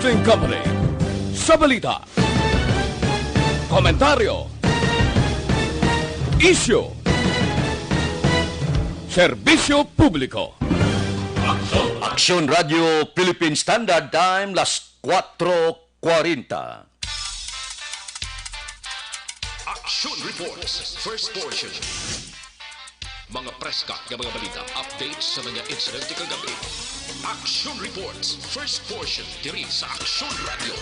Broadcasting Company sa balita, komentaryo, isyu, serbisyo publiko. Aksyon Radio Philippine Standard Time, las 4:40. Aksyon Reports, first portion. Mga preska ng mga balita, updates sa mga insidente kagabi. Aksyon Reports, first portion, diri sa Aksyon Radio.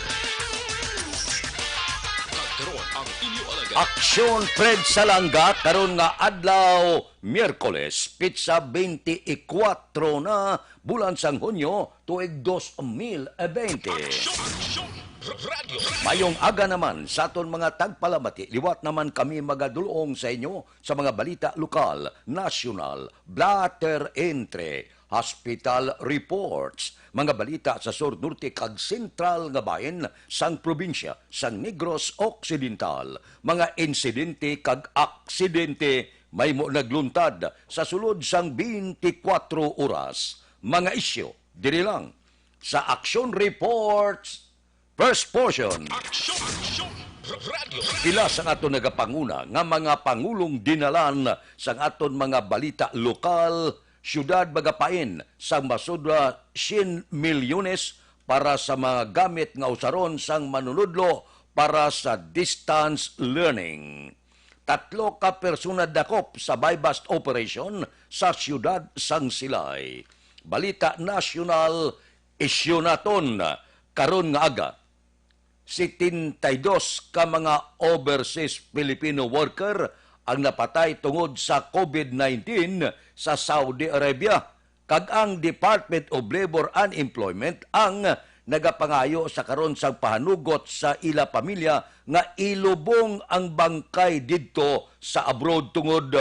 Kagkaroon ang inyo alaga. Aksyon Fred Salanga, karon nga adlaw, Miyerkules, pitsa 24 na bulan sang Hunyo, tuig 2020. Aksyon Radio. Mayong aga naman sa aton mga tagpalamati, liwat naman kami magadulong sa inyo sa mga balita lokal, nasyonal, blatter entre, hospital reports, mga balita sa Sur Norte kag Sentral nga bahin sang probinsya sang Negros Occidental, mga insidente kag aksidente may mo nagluntad sa sulod sang 24 oras, mga isyu diri lang sa Aksyon Reports first portion. Aksyon Radio. Pila sang aton nagapanguna nga mga pangulong dinalan sang aton mga balita lokal, syudad Bagapain sang masudra 100 milyones para sa mga gamit nga usaron sang manunudlo para sa distance learning. 3 ka persona dakop sa bypass operation sa syudad sang Silay. Balita nasyonal, isyu naton karon nga aga. 72 ka mga overseas Filipino worker ang napatay tungod sa COVID-19 sa Saudi Arabia. Kag ang Department of Labor and Employment ang nagapangayo sa karon sang pahanugot sa ila pamilya nga ilubong ang bangkay didto sa abroad tungod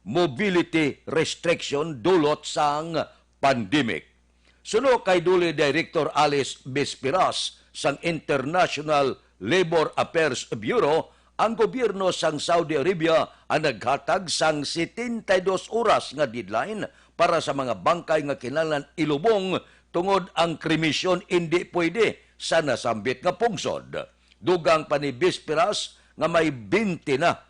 mobility restriction dulot sang pandemic. Suno kay Duli Director Alice Bispiras sang International Labor Affairs Bureau, ang gobyerno sang Saudi Arabia ang naghatag sang 72 oras nga deadline para sa mga bangkay nga kinahanglan ilubong tungod ang kremisyon hindi pwede sa nasambit nga pungsod. Dugang pa ni Bispiras nga may 20 na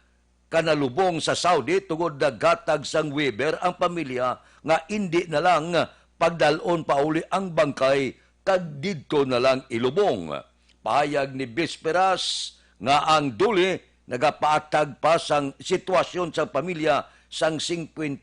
kanalubong sa Saudi tungod naghatag sang waiver ang pamilya nga hindi na lang pagdalon pauli ang bangkay kag didto na lang ilubong. Pahayag ni Bisperas nga ang duli nagapaatag pa sang sitwasyon sa pamilya sang 52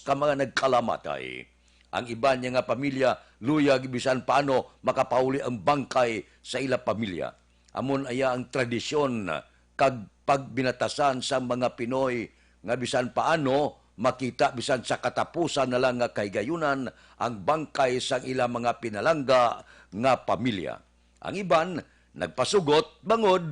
ka mga nagkalamatay. Ang iba niya nga pamilya luyag bisan paano makapauli ang bangkay sa ila pamilya. Amon aya ang tradisyon kag pagbinatasan sa mga Pinoy nga bisan paano makita bisan sa katapusan na lang nga kaygayunan ang bangkay sang ilang mga pinalangga nga pamilya. Ang iban nagpasugot bangod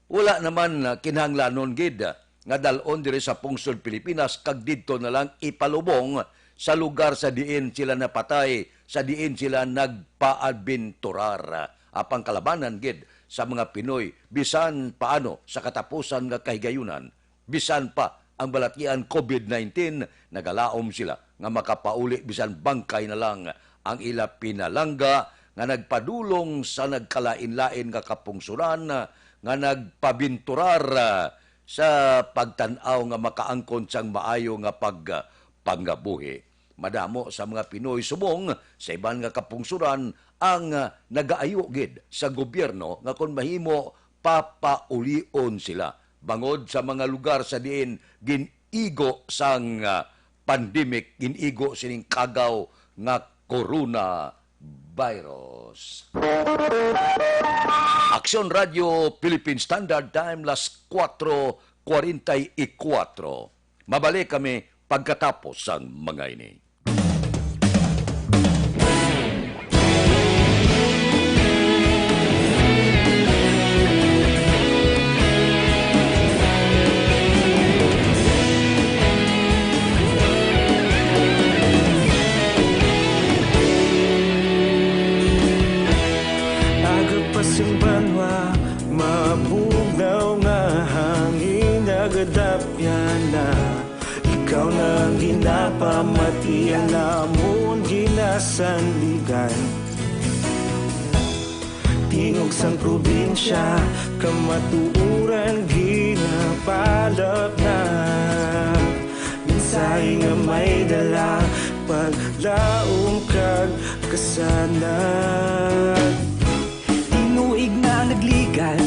wala naman kinahanglanon gid nga dalon diri sa pungsod Pilipinas kag didto na lang ipalubong sa lugar sa diin sila napatay, sa diin sila nagpaadbenturar. Apang kalabanan gid sa mga Pinoy bisan paano sa katapusan nga kahigayunan, bisan pa ang balatian COVID-19, nagalaom sila nga makapauli bisan bangkay na lang ang ila pinalangga nga nagpadulong sa nagkalain-lain nga kapungsuran nga nagpabinturar sa pagtanaw nga makaangkon sang maayo nga panggabuhi. Madamo sa mga Pinoy subong sa iban nga kapungsuran ang nagaayo gid sa gobyerno nga kung mahimo papaulion sila bangod sa mga lugar sa diin ginigo sang pandemic, ginigo sining kagaw nga coronavirus. Aksyon Radio Philippine Standard Time, las 4:44. Mabalik kami pagkatapos sang mga ini. Ikaw na ginapamati ang namon ginasandigan. tingog sang probinsya, kamatuuran ginapalap na. Minsay nga may dala, paglaom kag kasanag. Tinuig na nagligan,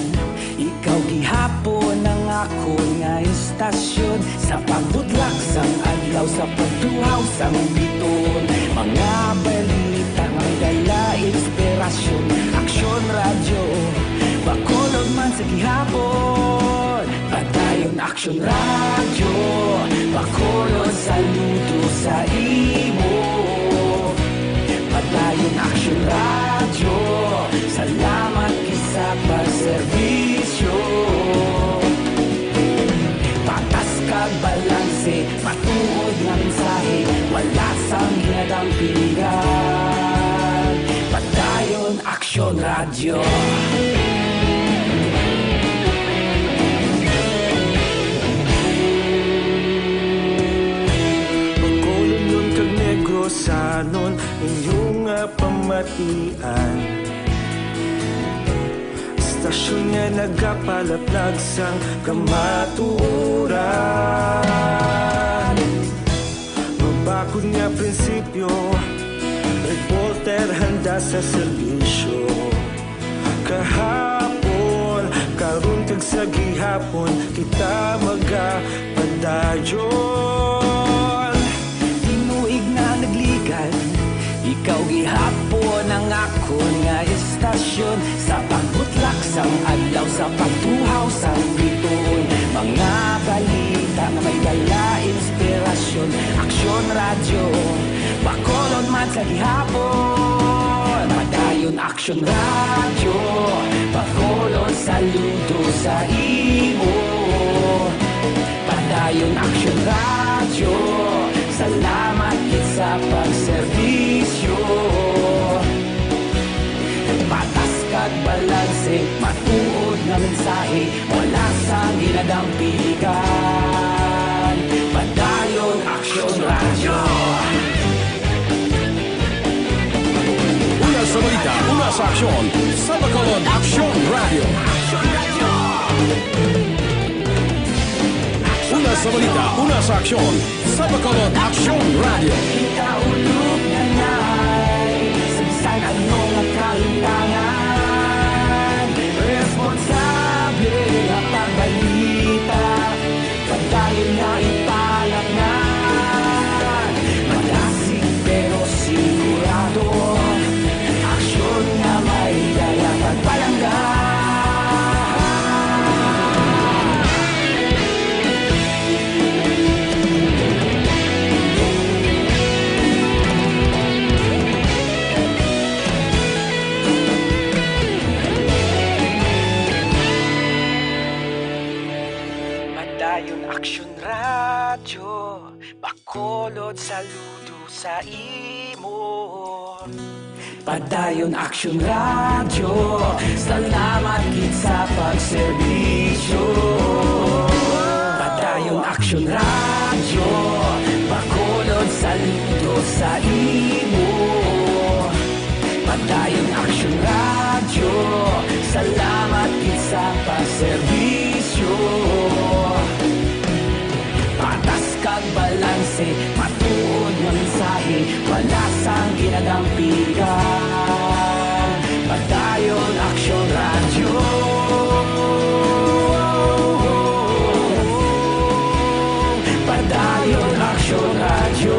ikaw gihapon ang ako nga istasyon. Sa pagbudlak sang adlaw, sa pagduhaw sang biton, mga balita nga may dala inspirasyon. Aksyon radyo, bakolog man sa gihapon. Padayon Aksyon radyo, bakolog saludo sa imo. Padayon Aksyon radyo, salamat kisa pagserbisyo. Patas kag balanse, matuod nga mensahe, wala sang ginadampigan. Padayon Aksyon radyo. Bakolog nun kag Negrosanon, inyong pamatian. Stasyon nga nagapalaplag sang kamatuuran. Mabakod nga prinsipyo, reporter handa sa serbisyo. Kahapon, karon kag sa gihapon, kita magapadayon. Tinuig na nagligan, ikaw gihapon ang ako nga istasyon. Sa pagbutlak sang adlaw, sa pagtuhaw sang biton, mga balita na may dala inspirasyon. Aksyon radyo, bakolod man sa gihapon. Padayon Aksyon radyo, bakolod saludo sa imo. Padayon Aksyon radyo, salamat kit sa pagserbisyo. Patas kag balanse, matuod nga mensahe, wala sang ginadampigan. Padayon Aksyon radyo. Una sa balita, una sa aksyon, sa Bacolod Aksyon Radio. Una sa balita, una sa aksyon, sa Bacolod Aksyon Radio. Ikaulog na na'y sabisan ano nga kalintangan. Responsable nga pagbalita, padayon nga ipalaknan. Malasig pero sigurado, aksyon nga may dala pagpalanggan. Padayon Aksyon radyo, bakolod saludo sa imo. Padayon Aksyon radyo, salamat kit sa pagserbisyo. Padayon Aksyon radyo, bakolod saludo sa imo. Padayon Aksyon radyo, salamat kit sa pagserbisyo. Patas kag balanse, matuod nga mensahe, wala sang ginadampigan. Padayon Aksyon radyo. Padayon Aksyon radyo.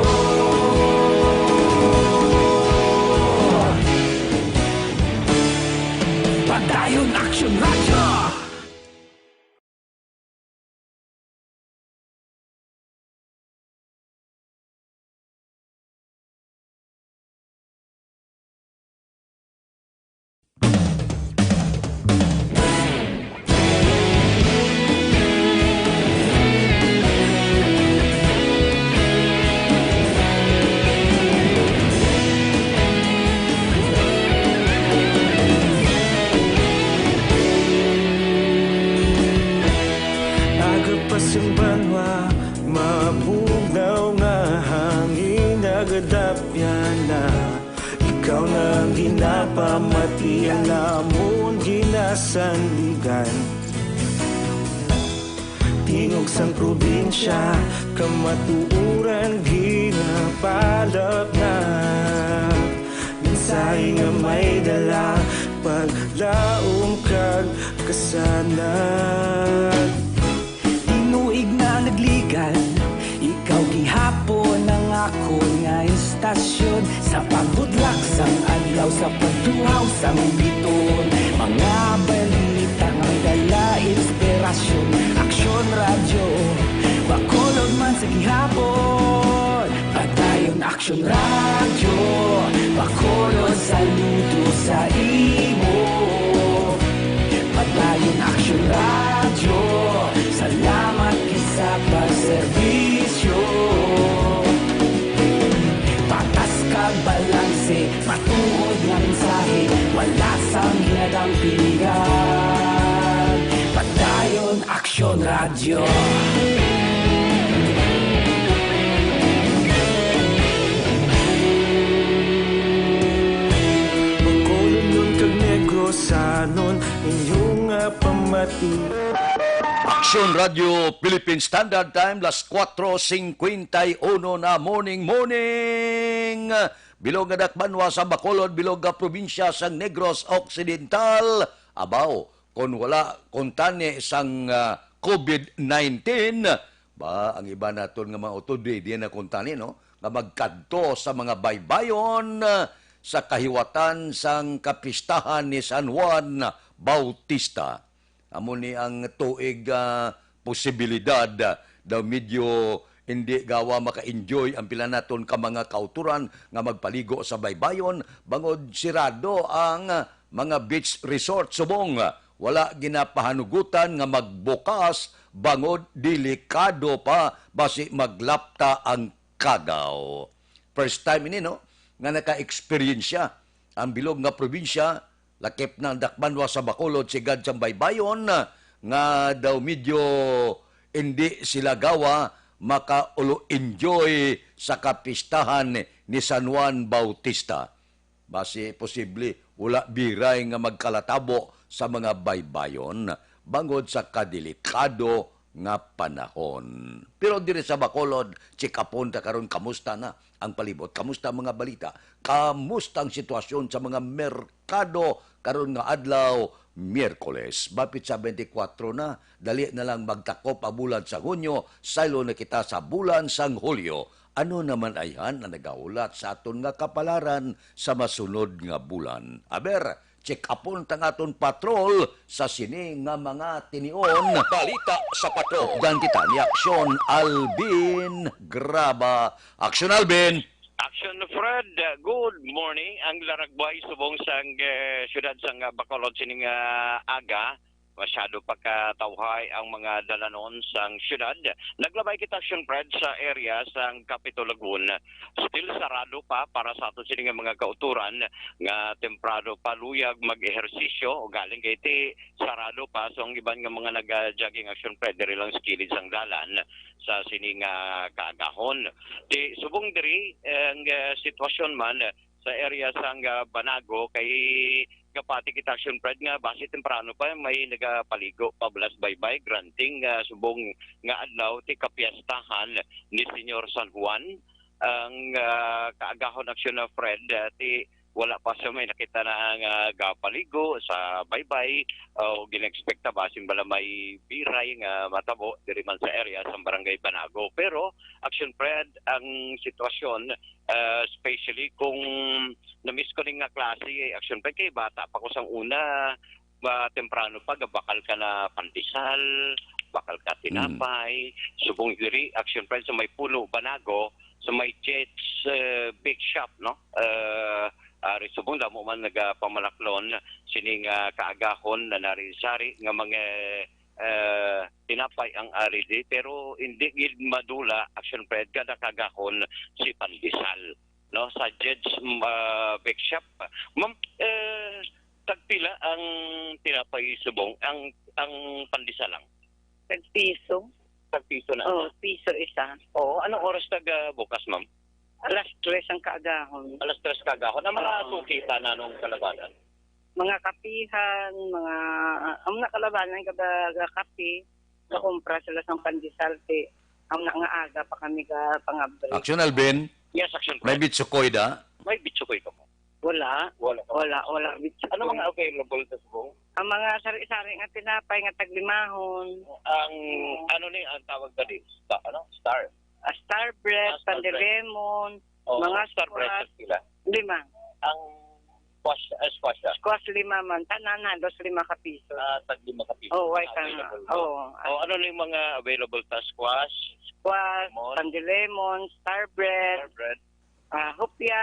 Padayon Aksyon radyo. Pasang banwa, mapugnaw nga hangin, nagadapyan na. Ikaw ang ginapamati Alamon ginasandigan Tingog sang probinsya Kamatuuran ginapalap na Minsay nga may dala Paglaom kag kasanag Tinuig na nagligan Ikaw gihapon ang ako nga istasyon Sa pagbudlak sang adlaw Sa pagtuhaw sang biton Mga balita nga dala inspirasyon Aksyon radyo Bakolod man sa gihapon Patayon Aksyon radyo Bakolod saludo sa imo Patayon Aksyon radyo Salamat kisa pagserbisyo Patas kag balanse Matuod nga mensahe Wala sang hinadang pilihan Patayon Aksyon radyo Bacolod nun kag Negrosanon Inyong pamati Aksyon Radio Philippine Standard Time, las 4:51 na morning. Bilog nga dakbanwa sa Bacolod, bilog nga probinsya sang Negros Occidental. Abaw, kung wala kontane sang COVID-19, ba ang iba naton nga mga otoridad di na kontane no, nga magkadto sa mga baybayon sa kahiwatan sang kapistahan ni San Juan Bautista. Amo ni ang tuig posibilidad daw medyo hindi gawa maka-enjoy ang pila naton ka mga kauturan nga magpaligo sa baybayon bangod sirado ang mga beach resort subong wala ginapahanugutan nga magbukas bangod delikado pa basi maglapta ang kagaw. First time ini no nga naka-experience ang bilog nga probinsya lakip ng dakbanwa sa Bacolod sigad sa baybayon nga daw medyo hindi sila gawa maka-enjoy sa kapistahan ni San Juan Bautista. Basi posible wala biray nga magkalatabo sa mga baybayon bangod sa kadelikado nga panahon. Pero diri sa Bacolod, chikapon ta karon kamusta na ang palibot? Kamusta ang mga balita? Kamusta ang sitwasyon sa mga merkado karon nga adlaw Miyerkules? Bapit sa 24 na, dali na lang magtakop ang bulan sa Hunyo, saylo na kita sa bulan sang Hulyo. Ano naman ayhan na nagaulat sa aton nga kapalaran sa masunod nga bulan? Aber, check upon tang aton patrol sa sini nga mga tinion. Balita sa patrol. Dan kita ni Aksyon Alvin Graba. Aksyon Alvin! Aksyon Fred, good morning. Ang laragbay subong sang syudad sang Bacolod sining aga. Masyado pagkatawhay ang mga dalanon sang syudad. Naglabay kita Aksyon Fred sa area sang Capitol Lagoon. Still sarado pa para sa ato sining mga kauturan nga temprano pa luyag mag-ehersisyo o galing kay ti sarado pa so ang iban nga mga nag-jogging Aksyon Fred diri lang sa kilid sang dalan sa sining kaagahon. Di subong diri ang sitwasyon man sa area sang Banago kay kapati kita Aksyon Fred nga base temprano pa may nagapaligo pabulas baybay granting subong nga adlaw ti kapiyastahan ni Senyor San Juan ang kaagahon Aksyon na Fred ti wala pa siya may nakita na ang gapaligo sa baybay o ginexpecta ba simbala may biray nga matabo diri man sa area sa barangay Banago. Pero Aksyon Fred ang sitwasyon especially kung na-miss ko rin nga klase Aksyon Fred kay bata pa ko sang una temprano pa bakal ka na pandesal, bakal ka tinapay, subong diri Aksyon Fred sa may Pulo Banago sa may Jets big shop no. Subong damo man nagapamalaklon sining kaagahon na narisari nga mga tinapay ang aridi pero hindi gid madula Aksyon Fred kada kagahon si pandesal no sa Jed's bake shop. Ma'am, tagpila ang tinapay subong ang pandesal lang. Tagpiso. Tagpiso na. Oh, piso isa. Oo, anong oras bukas ma'am? Alas 3 ang kaagahon. Alas 3 kagahon. Ang mga sukita na nung kalabanan. Mga kapihan, ang nakalabanan ka kapi, nakumpra sila sa pandisalte. Ang nga aga pa kami ka pangabri. Aksyon, Alvin. Yes, Aksyon May Fred. bitsukoy da. May bitsukoy ka mo. Wala. Wala. Bitch. Ano mga available sa subong? Ang mga sari-sari nga tinapay nga taglimahon. Ang ano ni ang tawag dali? Star. Star bread, Star bread. pandilemon, Oh, mga star bread squash, sila. 5. Ang squash. Squash 5 man. Tanan na, 5 ka piso. Tag 5 ka piso. Oh, why ka Available nga. mo. Oh, Ano na yung mga available sa squash? squash, Lemon. pandilemon, star bread, Star bread. hopya,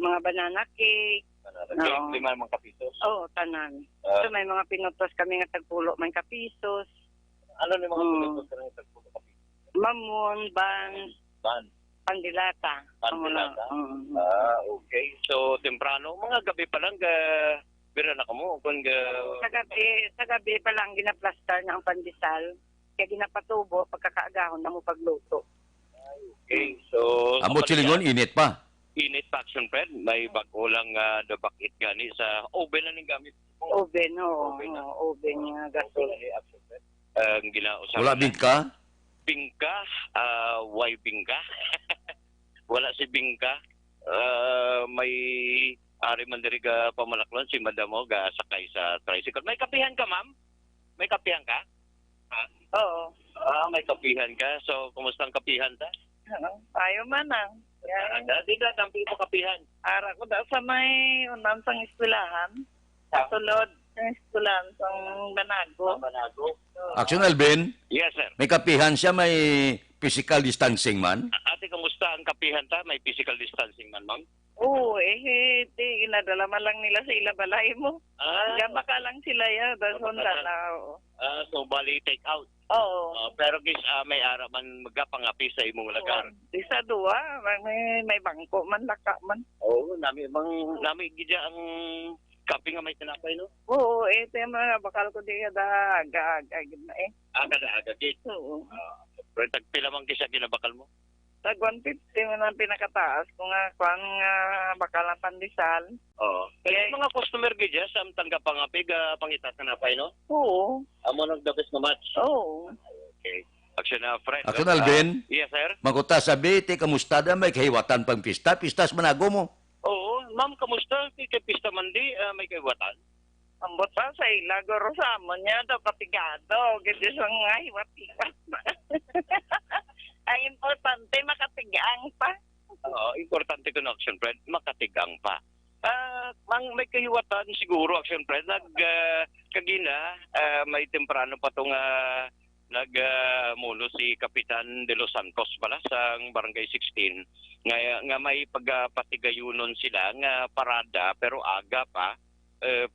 mga banana cake. Okay, Oo. 5 mga kapisos. Oh, tanan. Ah. So may mga pinutos kami nga tagpulo man ka pisos. Ano na yung mga Mm. pinutos ka ng tagpulo kapisos? Mamon, bans, Ban. pandilata. Pandilata? Mm. Okay. So, temprano, mga gabi pa lang, bira na ka mo. Kung Sa gabi pa lang ginaplastar na ang pandesal. Kaya ginapatubo pagkakaagahon na mo pagluto. okay. So, Amo silingon, init pa. Init pa, Aksyon Fred. May bago lang dabakit gani sa oven na ning gamit. Oven, oo. Oven na. Oven nga gasol. Aksyon Fred. Ang ginausapan Wala na- bingka. Bingka, why bingka? Wala si bingka. May ari man diri ga pamalaklon si madam mo ga sakay sa tricycle. May kapihan ka, ma'am? May kapihan ka? Oo. May kapihan ka. So, kumusta ang kapihan ta? Ayaw man ang. Di ka tampi mo kapihan. Ara ko daw sa may unang sang eskwelahan. Sulod ng eskwelahan sang Banago. Banago. Aksyon, Alvin. Yes, sir. May kapihan siya, may physical distancing man. Ate, kumusta ang kapihan ta? May physical distancing man, ma'am? Oo, di inadala man lang nila sa ilabalay mo. Gaba ka lang sila ya, dahil sundan na. So, bali take out. Oo. Pero guys, may ara man magapangapi sa imong lagar. Di sa duwa, may bangko man, laka man. Oo, nami gidya ang kape nga may tinapay, no? Oo, ito yung mga bakal ko di kada aga-aga na eh. Aga gid. Oo. Pero tagpila man kisa ginabakal mo? Tag 150 mo na pinakataas kung kung bakal ang pandesal. Oo. Kaya mga customer gidya sa tanggap pangapi ga pangitat na napay, no? Oo. Amo nagdabis na match. Oo. Okay. Aksyon na, friend. Aksyon, Alvin. Yes, sir. Maguta sabi, ti kamusta da, may kahiwatan pang pista. Pistas manago mo. Oo. Ma'am, kamusta? Kay Pista Mandi, may kaiwatan? Ambot pa sa ilagoro sa mo niya daw katigado. Gidi sa nga hiwat-hiwat. Ang importante makatigang pa. Importante ko na, Action Friend, makatigang pa. May kahiwatan siguro, Action Friend. Kagina, may temprano pa itong nagmulo si Kapitan de los Santos pala sa Barangay 16. Nga may pagpatigayunon sila nga parada pero aga pa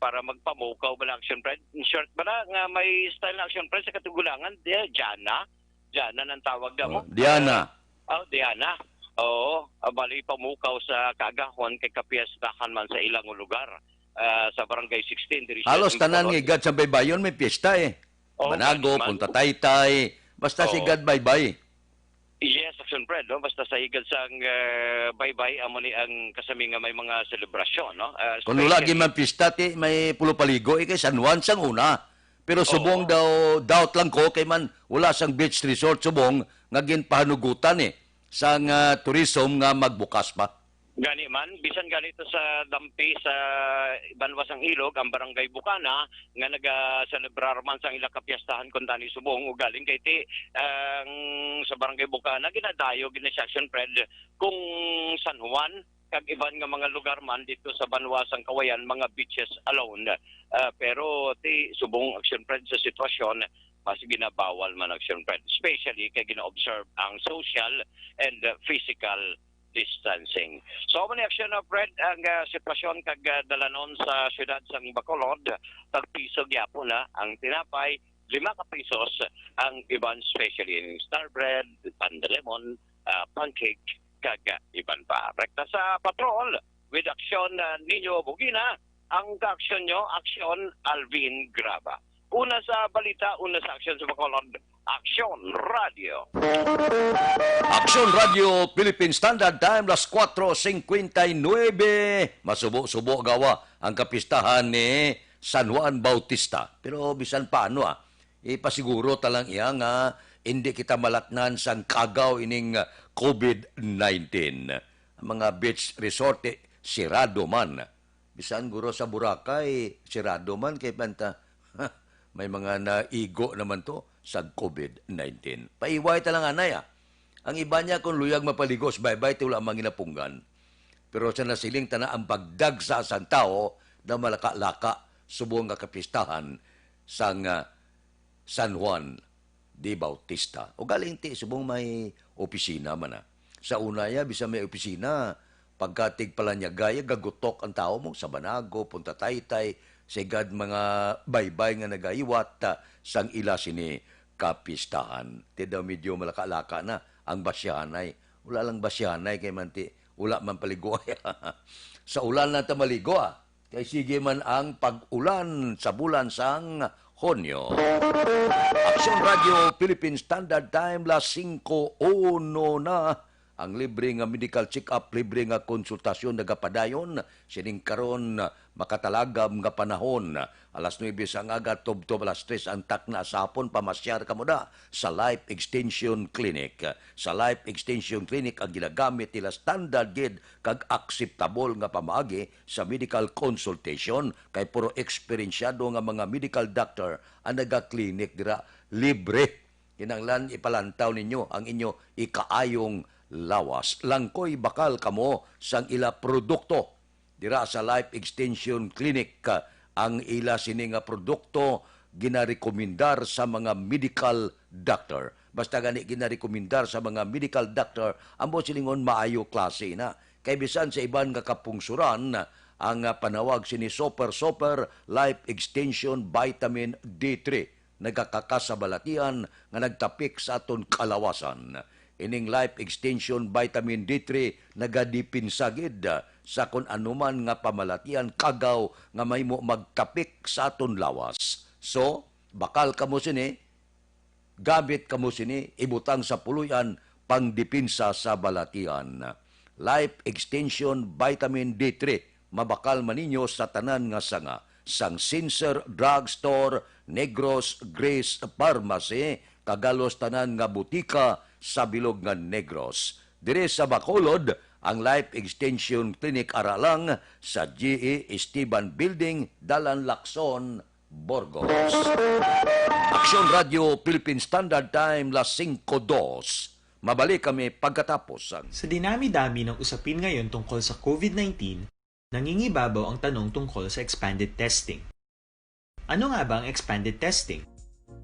para magpamukaw ba Action Friend. In short ba nga may style na Action Friend sa Katugulangan, Diana ng tawag na mo. Diana. Diana. Oo, bali pamukaw sa Kagahon kay kapiyastahan man sa ilang lugar sa Barangay 16. Diri Halos tanan nga igad sa baybayon may piyesta eh. Oo, Banago, man. Punta Taytay, basta Oo. sigad baybay. Yes, Action Fred, no? Basta sa higad sang bye-bye, amo ni ang kasami nga may mga selebrasyon, no? Kung lagi man pista ti may pulo paligo kay San Juan sang una. Pero subong daw doubt lang ko kay man wala sang beach resort subong nga ginpahanugutan eh sang tourism nga magbukas pa. Gani man, bisan ganito sa dampi sa Banwasang Ilog, ang Barangay Bukana, nga nag-celebrar man sa ilang kapiyastahan kung tani subong o galing kay ti sa Barangay Bukana, ginadayo, ginasaction Fred, kung San Juan, kag iban nga mga lugar man dito sa Banwasang Kawayan, mga beaches alone. Pero ti subong Action Fred sa sitwasyon, mas ginabawal man Action Fred, especially kay gina-observe ang social and physical distancing. So, man Action na Fred, ang sitwasyon kag dalanon sa siyudad sang Bacolod, tagpiso gyapon na ang tinapay, 5 ka pesos ang iban, especially in star bread, pandalemon, pancake, kag iban pa. Rekta sa patrol with Aksyon Ninyo Bugina, ang ka-aksyon nyo, Aksyon Alvin Graba. Una sa balita, una sa aksyon sa Bacolod, Aksyon Radio. Aksyon Radio Philippine Standard Time, las 4:59. Masubo-subo gawa ang kapistahan ni San Juan Bautista. Pero bisan paano ipasiguro talang iya nga hindi kita malatnan sang kagaw ining COVID-19. Ang mga beach resort sirado man. Bisan guro sa Boracay, sirado man kay panta. May mga naigo naman to sa COVID-19. Paiway talang anay Ang iba niya kung luyag mapaligos, bye-bye, tula ang ginapunggan. Pero sa nasiling tana ang pagdag sa asang tao na malaka-laka subong nga kapistahan sang San Juan de Bautista. O galing ti, subong may opisina man Sa unaya, bisa may opisina, pagkatig pala niya gaya, gagutok ang tao mo sa Banago, Punta Taytay, sigad mga baybay nga nagaiwat sang ila sini kapistahan. Ti daw medyo malaka-laka na ang basyanay. Wala lang basyanay kay manti, wala man paligo. Sa ulan na tamaligo kay sige man ang pag-ulan sa bulan sang Hunyo. Aksyon Radio Philippine Standard Time, las 5:01 na. Ang libre nga medical check-up, libre nga konsultasyon nagapadayon, sining karon makatalagam nga panahon. Alas 9 sang aga, tubtob alas 3 ang takna sa hapon, pamasyar ka mo sa Life Extension Clinic. Sa Life Extension Clinic, ang ginagamit nila standard gid kag acceptable nga pamaagi sa medical consultation, kay puro eksperyensyado nga mga medical doctor ang naga-clinic dira libre. Kinanglan ipalantaw ninyo ang inyo ikaayong lawas. Langkoy bakal kamo sang ila produkto. Dira sa Life Extension Clinic, ang ila sini nga produkto ginarekomendar sa mga medical doctor. Basta gani ginarekomendar sa mga medical doctor, ambo silingon maayo klase na. Kay bisan sa iban nga kapungsuran, ang panawag sini Super Life Extension Vitamin D3 nagakakasabalatian nga nagtapik sa aton kalawasan. Ining Life Extension Vitamin D3 nagadipinsagid sa kung anuman nga pamalatian kagaw nga may mo magtapik sa aton lawas. So, bakal kamo sini, gamit kamo sini, ibutang sa puluyan pangdipinsa sa balatian. Life Extension Vitamin D3, mabakal maninyo sa tanan nga sanga. Sang Sincer Drugstore, Negros Grace Pharmacy, kagalos tanan nga butika sa bilog nga Negros. Dire sa Bacolod, ang Life Extension Clinic aralang sa GE Esteban Building, Dalan Lacson, Burgos. Aksyon Radio Philippine Standard Time, las 5:02. Mabalik kami pagkatapos. Sa dinami-dami ng usapin ngayon tungkol sa COVID-19, nangingibabaw ang tanong tungkol sa expanded testing. Ano nga ba ang expanded testing?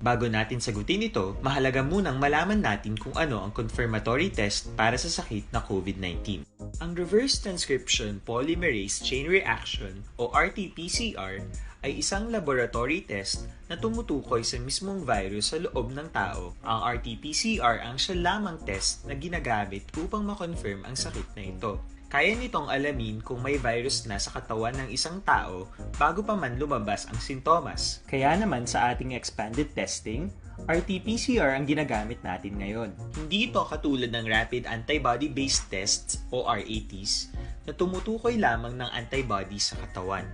Bago natin sagutin ito, mahalaga munang malaman natin kung ano ang confirmatory test para sa sakit na COVID-19. Ang Reverse Transcription Polymerase Chain Reaction o RT-PCR ay isang laboratory test na tumutukoy sa mismong virus sa loob ng tao. Ang RT-PCR ang siya lamang test na ginagamit upang makonfirm ang sakit na ito. Kaya nitong alamin kung may virus na sa katawan ng isang tao bago pa man lumabas ang sintomas. Kaya naman sa ating expanded testing, RT-PCR ang ginagamit natin ngayon. Hindi ito katulad ng Rapid Antibody-Based Tests o RATs na tumutukoy lamang ng antibodies sa katawan.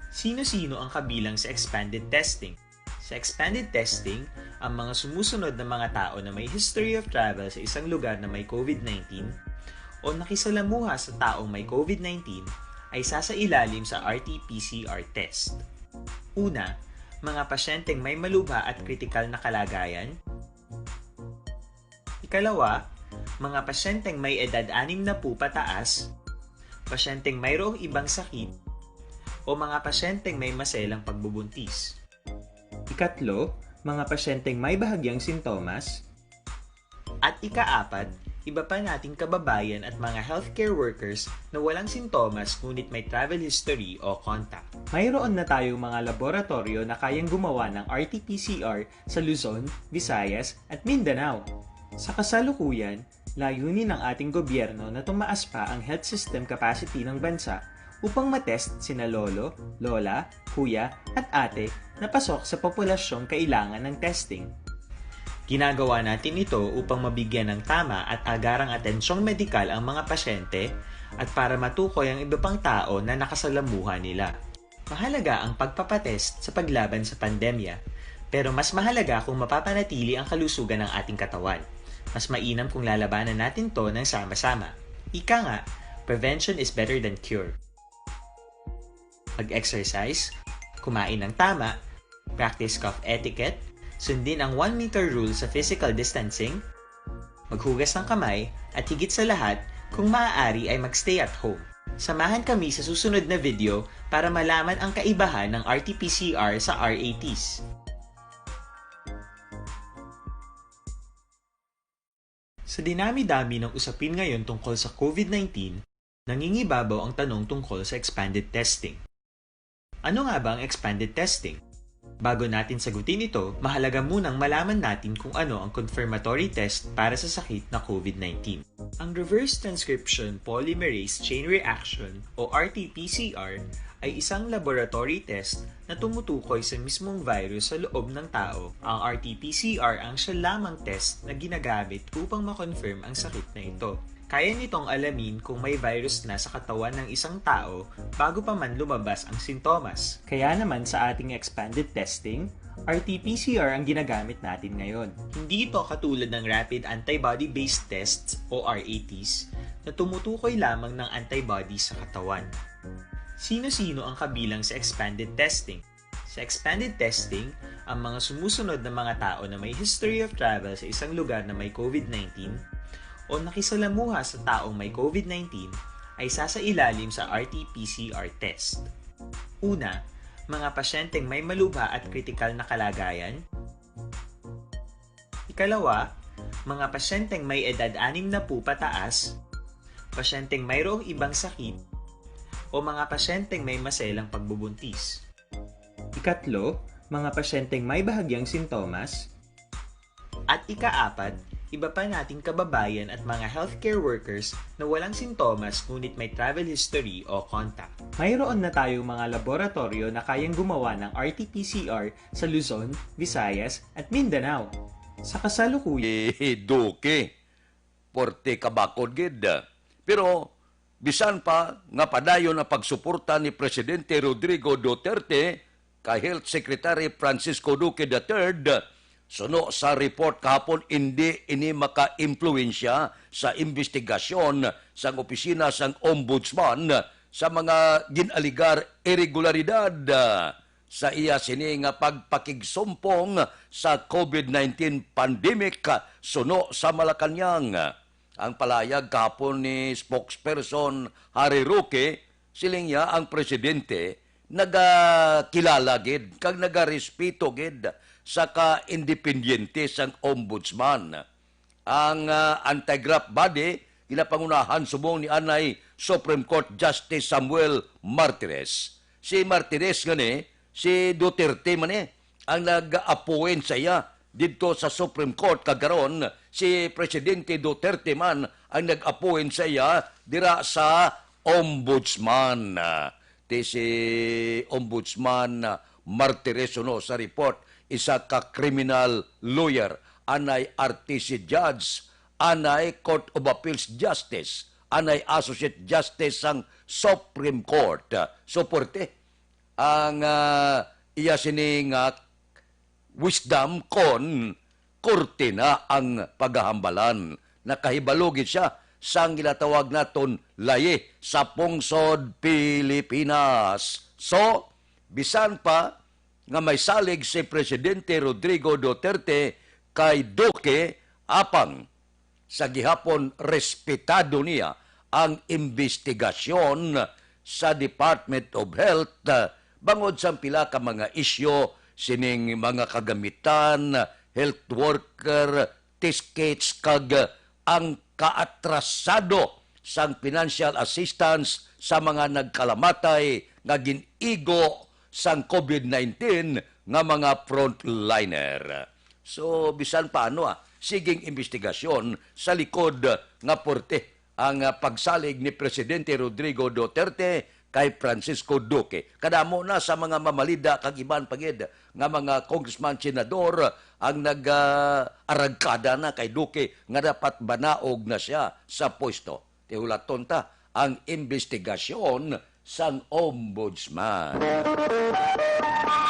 Sino-sino ang kabilang sa expanded testing? Sa expanded testing, ang mga sumusunod na mga tao na may history of travel sa isang lugar na may COVID-19 o nakisalamuha sa taong may COVID-19 ay sasailalim sa RT-PCR test. Una, mga pasyenteng may malubha at kritikal na kalagayan. Ikalawa, mga pasyenteng may edad 60 pataas, pasyenteng mayroong ibang sakit, o mga pasyenteng may maselang pagbubuntis. Ikatlo, mga pasyenteng may bahagyang sintomas. At ikaapat, iba pa nating kababayan at mga healthcare workers na walang sintomas ngunit may travel history o contact. Mayroon na tayong mga laboratorio na kayang gumawa ng RT-PCR sa Luzon, Visayas at Mindanao. Sa kasalukuyan, layunin ng ating gobyerno na tumaas pa ang health system capacity ng bansa upang matest sina lolo, lola, kuya at ate na pasok sa populasyong kailangan ng testing. Ginagawa natin ito upang mabigyan ng tama at agarang atensyong medikal ang mga pasyente at para matukoy ang iba pang tao na nakasalamuha nila. Mahalaga ang pagpapatest sa paglaban sa pandemya, pero mas mahalaga kung mapapanatili ang kalusugan ng ating katawan. Mas mainam kung lalabanan natin to ng sama-sama. Ika nga, prevention is better than cure. Mag-exercise, kumain ng tama, practice cough etiquette, sundin ang 1 meter rule sa physical distancing, maghugas ng kamay, at higit sa lahat, kung maaari ay magstay at home. Samahan kami sa susunod na video para malaman ang kaibahan ng RT-PCR sa RATs. Sa dinami-dami ng usapin ngayon tungkol sa COVID-19, nangingibabaw ang tanong tungkol sa expanded testing. Ano nga ba ang expanded testing? Bago natin sagutin ito, mahalaga munang malaman natin kung ano ang confirmatory test para sa sakit na COVID-19. Ang reverse transcription polymerase chain reaction o RT-PCR ay isang laboratory test na tumutukoy sa mismong virus sa loob ng tao. Ang RT-PCR ang siya lamang test na ginagamit upang makonfirm ang sakit na ito. Kaya nitong alamin kung may virus na sa katawan ng isang tao bago pa man lumabas ang sintomas. Kaya naman sa ating expanded testing, RT-PCR ang ginagamit natin ngayon. Hindi ito katulad ng Rapid Antibody-Based Tests o RATs na tumutukoy lamang ng antibodies sa katawan. Sino-sino ang kabilang sa expanded testing? Sa expanded testing, ang mga sumusunod na mga tao na may history of travel sa isang lugar na may COVID-19 o nakisalamuha sa taong may COVID-19 ay sasailalim sa RT-PCR test. Una, mga pasyenteng may malubha at kritikal na kalagayan. Ikalawa, mga pasyenteng may edad 60 pataas, pasyenteng mayroong ibang sakit, o mga pasyenteng may maselang pagbubuntis. Ikatlo, mga pasyenteng may bahagyang sintomas. At ikaapat, iba pa nating kababayan at mga healthcare workers na walang sintomas ngunit may travel history o contact. Mayroon na tayong mga laboratorio na kayang gumawa ng RT-PCR sa Luzon, Visayas at Mindanao. Sa kasalukuyan, Duke, porte kabakod gid. Pero bisan pa nga padayon ang pagsuporta ni Presidente Rodrigo Duterte kay Health Secretary Francisco Duque III, suno sa report kahapon, hindi ini maka-impluensya sa investigasyon sa opisina sang ombudsman sa mga ginaligar irregularidad sa iya sini nga pagpakigsumpong sa COVID-19 pandemic suno sa Malacañang. Ang palayag kahapon ni spokesperson Harry Roque, siling niya ang presidente nagakilala gid kag nagarespeto gid sa ka-independyente sang ombudsman. Ang anti-graft body, ginapangunahan subong ni Anay Supreme Court Justice Samuel Martires. Si Martires gani, si Duterte man ang nag-appoint sa iya dito sa Supreme Court kagaron. Si Presidente Duterte man ang nag-appoint sa iya dira sa ombudsman. Si ombudsman Martires no sa report, isa ka criminal lawyer, anay RTC judge, anay Court of Appeals Justice, anay Associate Justice sang Supreme Court. Suporte ang iya sining wisdom kon korte na ang paghahambalan. Nakahibalugid siya sang gilatawag naton laye sa pungsod Pilipinas. So, bisan pa nga may salig si Presidente Rodrigo Duterte kay Duque, apang sa gihapon respetado niya ang investigasyon sa Department of Health bangod sa pila ka mga isyo sining mga kagamitan, health worker, test kits kag ang kaatrasado sang financial assistance sa mga nagkalamatay nga ginigo sang COVID-19 nga mga frontliner. So, bisan paano siging investigasyon sa likod nga porte ang pagsalig ni Presidente Rodrigo Duterte kay Francisco Duque. Kadamo na sa mga mamalida kag iban pagid nga mga congressman, senador ang nag-aragkada na kay Duque nga dapat banaog na siya sa pwesto. Tihulaton ta ang investigasyon sang ombudsman.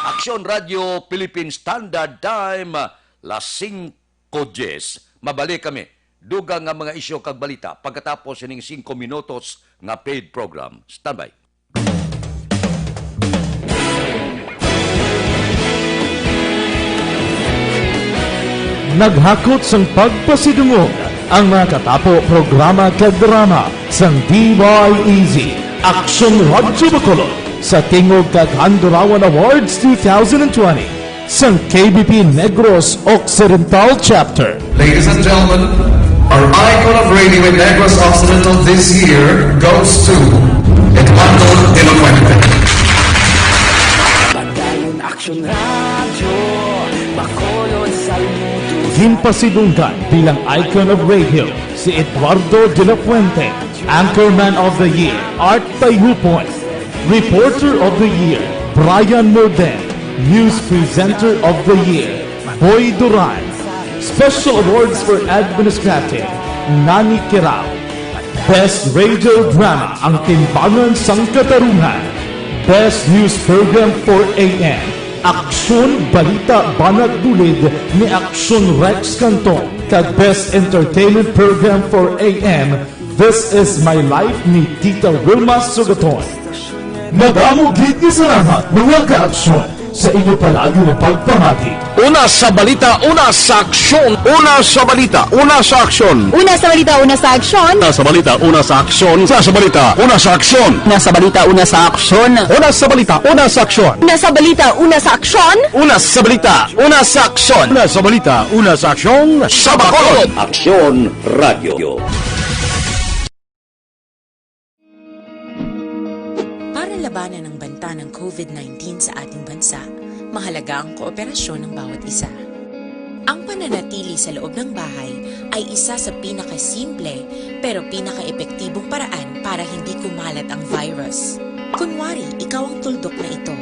Aksyon Radio Philippine Standard Time, las 5:10. Mabalik kami. Dugang nga mga isyo kag balita pagkatapos ining 5 minutos nga paid program. Standby. Naghakot sang pagpasidungog ang mga katapo programa kag drama sang DYEZ Aksyon Radio Bacolod sa Tingog kag Handurawan Awards 2020 sang KBP Negros Occidental Chapter. Ladies and gentlemen, our icon of radio in Negros Occidental this year goes to Eduardo de la Fuente. Pagdayon Aksyon Radio, Bacolod Salmudo. Ginpasidunggan bilang icon of radio si Eduardo de la Fuente, Anchorman of the Year, Art Tayhupoy, Reporter of the Year, Brian Morden, News Presenter of the Year, Boy Duran, Special Awards for Administrative, Nani Kirao, Best Radio Drama, Ang Timbangan sang Katarungan, Best News Program for AM, Aksyon Balita Banat Dulid ni Aksyon Rex Cantong, kag Best Entertainment Program for AM, This Is My Life ni Tita Wilma Sugaton. Nag-amugid ni salamat mga ka-aksyon sa inyo palagi ng pagpamati. Una sa balita, una sa aksyon. Una sa balita, una sa aksyon. Una sa balita, una sa aksyon. Una sa balita, una sa aksyon. Una sa balita, una sa aksyon. Una sa balita, una sa aksyon. Una sa balita, una sa aksyon. Una sa balita, una sa aksyon. Una sa balita, una sa aksyon. Una sa balita, una sa aksyon. Sa Bacolod. Aksyon Radio. Para labanan ang banta ng COVID-19 sa ating bansa, mahalaga ang kooperasyon ng bawat isa. Ang pananatili sa loob ng bahay ay isa sa pinakasimple pero pinaka-epektibong paraan para hindi kumalat ang virus. Kunwari, ikaw ang tuldok na ito.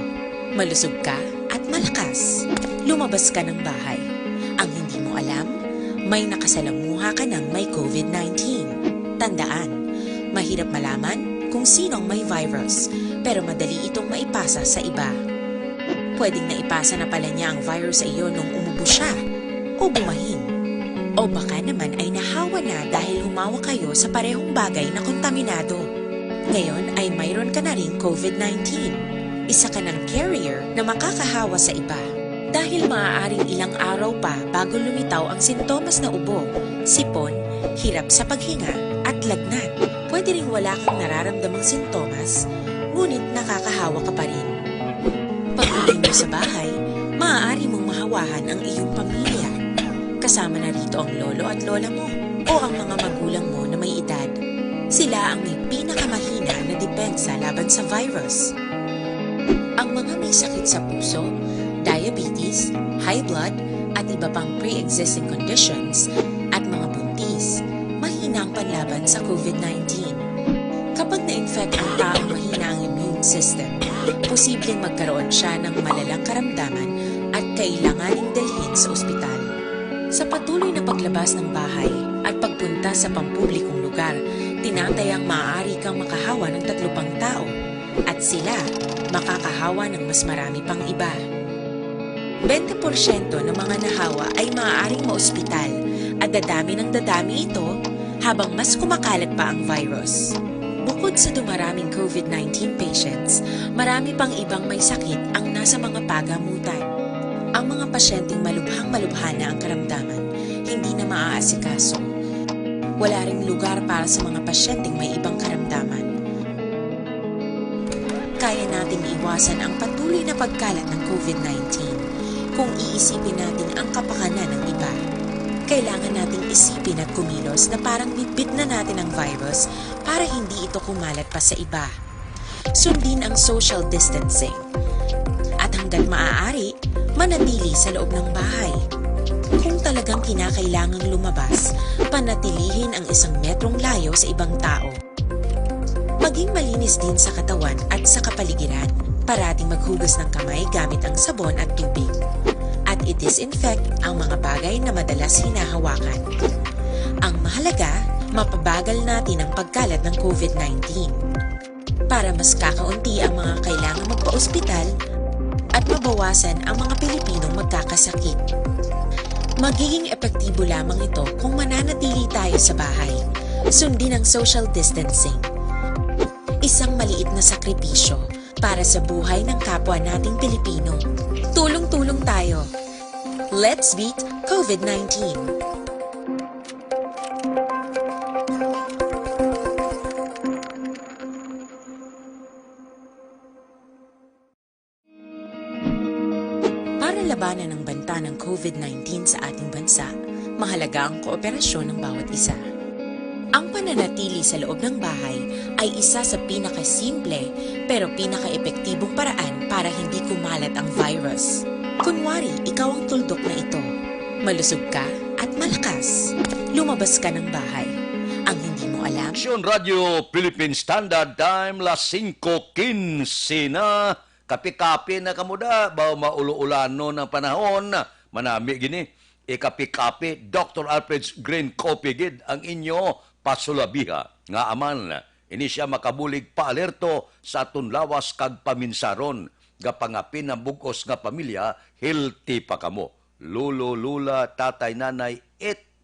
Malusog ka at malakas. Lumabas ka ng bahay. Ang hindi mo alam, may nakasalamuha ka ng may COVID-19. Tandaan, mahirap malaman kung sinong may virus, pero madali itong maipasa sa iba. Pwedeng naipasa na pala niya ang virus sa iyo nung umubo siya, o bumahin. O baka naman ay nahawa na dahil humawa kayo sa parehong bagay na kontaminado. Ngayon ay mayroon ka na ring COVID-19. Isa ka ng carrier na makakahawa sa iba. Dahil maaaring ilang araw pa bago lumitaw ang sintomas na ubo, sipon, hirap sa paghinga at lagnat. Pwede ring wala kang nararamdamang sintomas, ngunit nakakahawa ka pa rin. Pag-uwi mo sa bahay, maaari mong mahawahan ang iyong pamilya. Kasama na rito ang lolo at lola mo o ang mga magulang mo na may edad. Sila ang may pinakamahina na depensa laban sa virus. Ang mga may sakit sa puso, diabetes, high blood, at iba pang pre-existing conditions at mga buntis, mahina ang panlaban sa COVID-19. Kapag na-infect ang taong mahina ang immune system, posibleng magkaroon siya ng malalang karamdaman at kailanganing dalhin sa ospital. Sa patuloy na paglabas ng bahay at pagpunta sa pampublikong lugar, tinatayang maaari kang makahawa ng 3 pang tao at sila makakahawa ng mas marami pang iba. 20% ng mga nahawa ay maaaring maospital at dadami ng dadami ito habang mas kumakalat pa ang virus. Bukod sa dumaraming COVID-19 patients, marami pang ibang may sakit ang nasa mga pagamutan. Ang mga pasyenteng malubhang-malubha na ang karamdaman, hindi na maaasikaso. Wala ring lugar para sa mga pasyenteng may ibang karamdaman. Kaya nating iwasan ang patuloy na pagkalat ng COVID-19 kung iisipin natin ang kapakanan ng iba. Kailangan nating isipin at kumilos na parang bibit na natin ang virus para hindi ito kumalat pa sa iba. Sundin ang social distancing. At hanggat maaari, manatili sa loob ng bahay. Kung talagang kinakailangang lumabas, panatilihin ang 1 metrong layo sa ibang tao. Maging malinis din sa katawan at sa kapaligiran. Parating maghugas ng kamay gamit ang sabon at tubig. At i-disinfect ang mga bagay na madalas hinahawakan. Ang mahalaga, mapabagal natin ang pagkalat ng COVID-19 para mas kakaunti ang mga kailangang magpa-ospital at mabawasan ang mga Pilipinong magkakasakit. Magiging epektibo lamang ito kung mananatili tayo sa bahay. Sundin ang social distancing. Isang maliit na sakripisyo para sa buhay ng kapwa nating Pilipino. Tulong-tulong tayo. Let's beat COVID-19. Para labanan ang banta ng COVID-19 sa ating bansa, mahalaga ang kooperasyon ng bawat isa. Ang pananatili sa loob ng bahay ay isa sa pinakasimple pero pinaka-epektibong paraan para hindi kumalat ang virus. Kunwari, ikaw ang tuldok na ito. Malusog ka at malakas. Lumabas ka ng bahay. Ang hindi mo alam... Aksyon Radio Philippine Standard Time, las 5:15 na. Kapi-kapi na kamuda, baw maulo-ulano ng panahon. Manami gini, ikapi-kapi, Dr. Alfred's Green Coffee gid ang inyo pasulabiha. Nga aman, ini siya makabulig pa-alerto sa atong lawas kag paminsaron. Gapangapin ng bugos nga pamilya, healthy pa kamo. Lulo, lula, tatay, nanay,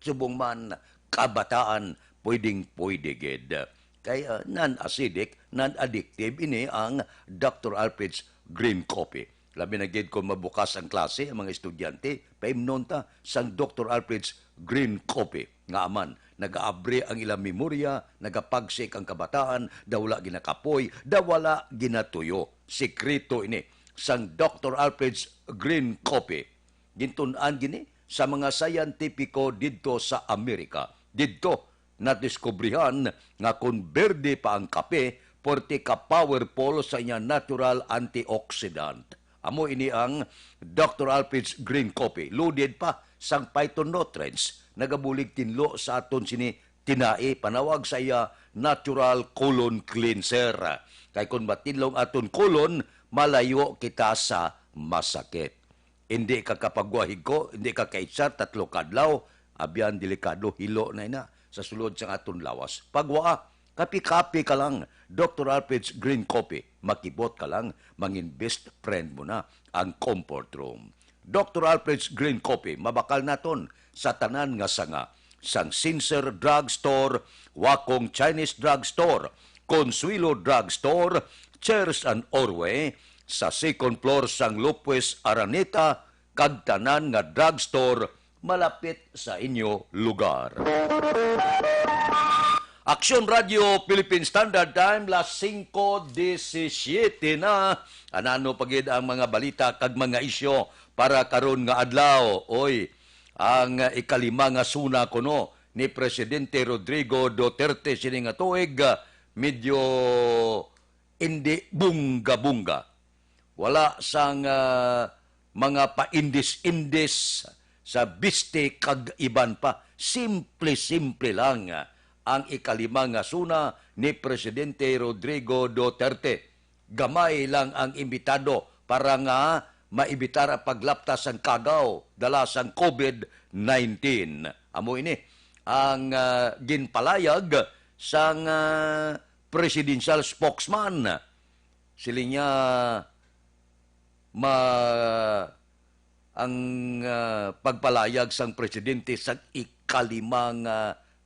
subong man, kabataan, pwedeng-pwede gid. Kaya non-acidic, non-addictive ini ang Dr. Alfred's Green Coffee. Labi na gid kung mabukas ang klase ang mga estudyante, paimnon ta sang Dr. Alfred's Green Coffee. Nga aman, nag-aabre ang ilang memorya, nagapagsik ang kabataan, dawala ginakapoy, dawala ginatuyo. Sekreto ini sang Dr. Alfred's Green Coffee. Gintunan gini sa mga scientifico didto sa Amerika. Didto nadiskubrihan nga kung berde pa ang kape, porte ka powerful sa inya natural antioxidant. Amo ini ang Dr. Alfred's Green Coffee. Loaded pa sang phytonutrients. Nagabulig tinlo sa aton sini tinai, panawag sa iya natural colon cleanser. Kay kung matinlong aton colon, malayo kita sa masakit. Hindi ka kapagwahig ko, hindi ka kaitsar, 3 kadlaw, abyan delikado, hilo na ina sa sulod sa aton lawas. Pagwaa, kapi-kapi ka lang, Dr. Alfred's Green Coffee. Makibot ka lang, mangin best friend mo na ang comfort room. Dr. Alfred's Green Coffee, mabakal naton sa tanan nga sanga. Sang Sincer Drugstore, Wakong Chinese Drugstore, Consuelo Drugstore, Chairs and Orway, sa second floor sang Lopez Araneta, kag tanan nga drugstore malapit sa inyo lugar. Aksyon Radio Philippine Standard Time, las 5:17 na. Anano pagid ang mga balita kag mga isyo para karon nga adlaw. Oy, ang ikalima nga suna kuno ni Presidente Rodrigo Duterte sini nga tuig, medyo hindi bunga-bunga. Wala sang mga paindis-indis sa biste kag iban pa. Simple-simple lang ang ikalima nga suna ni Presidente Rodrigo Duterte. Gamay lang ang imbitado para nga maibitar ang paglaptas ang kagaw dala sang COVID-19. Amo ini ang ginpalayag sang presidential spokesman. Silinya ang pagpalayag sang presidente sa ikalimang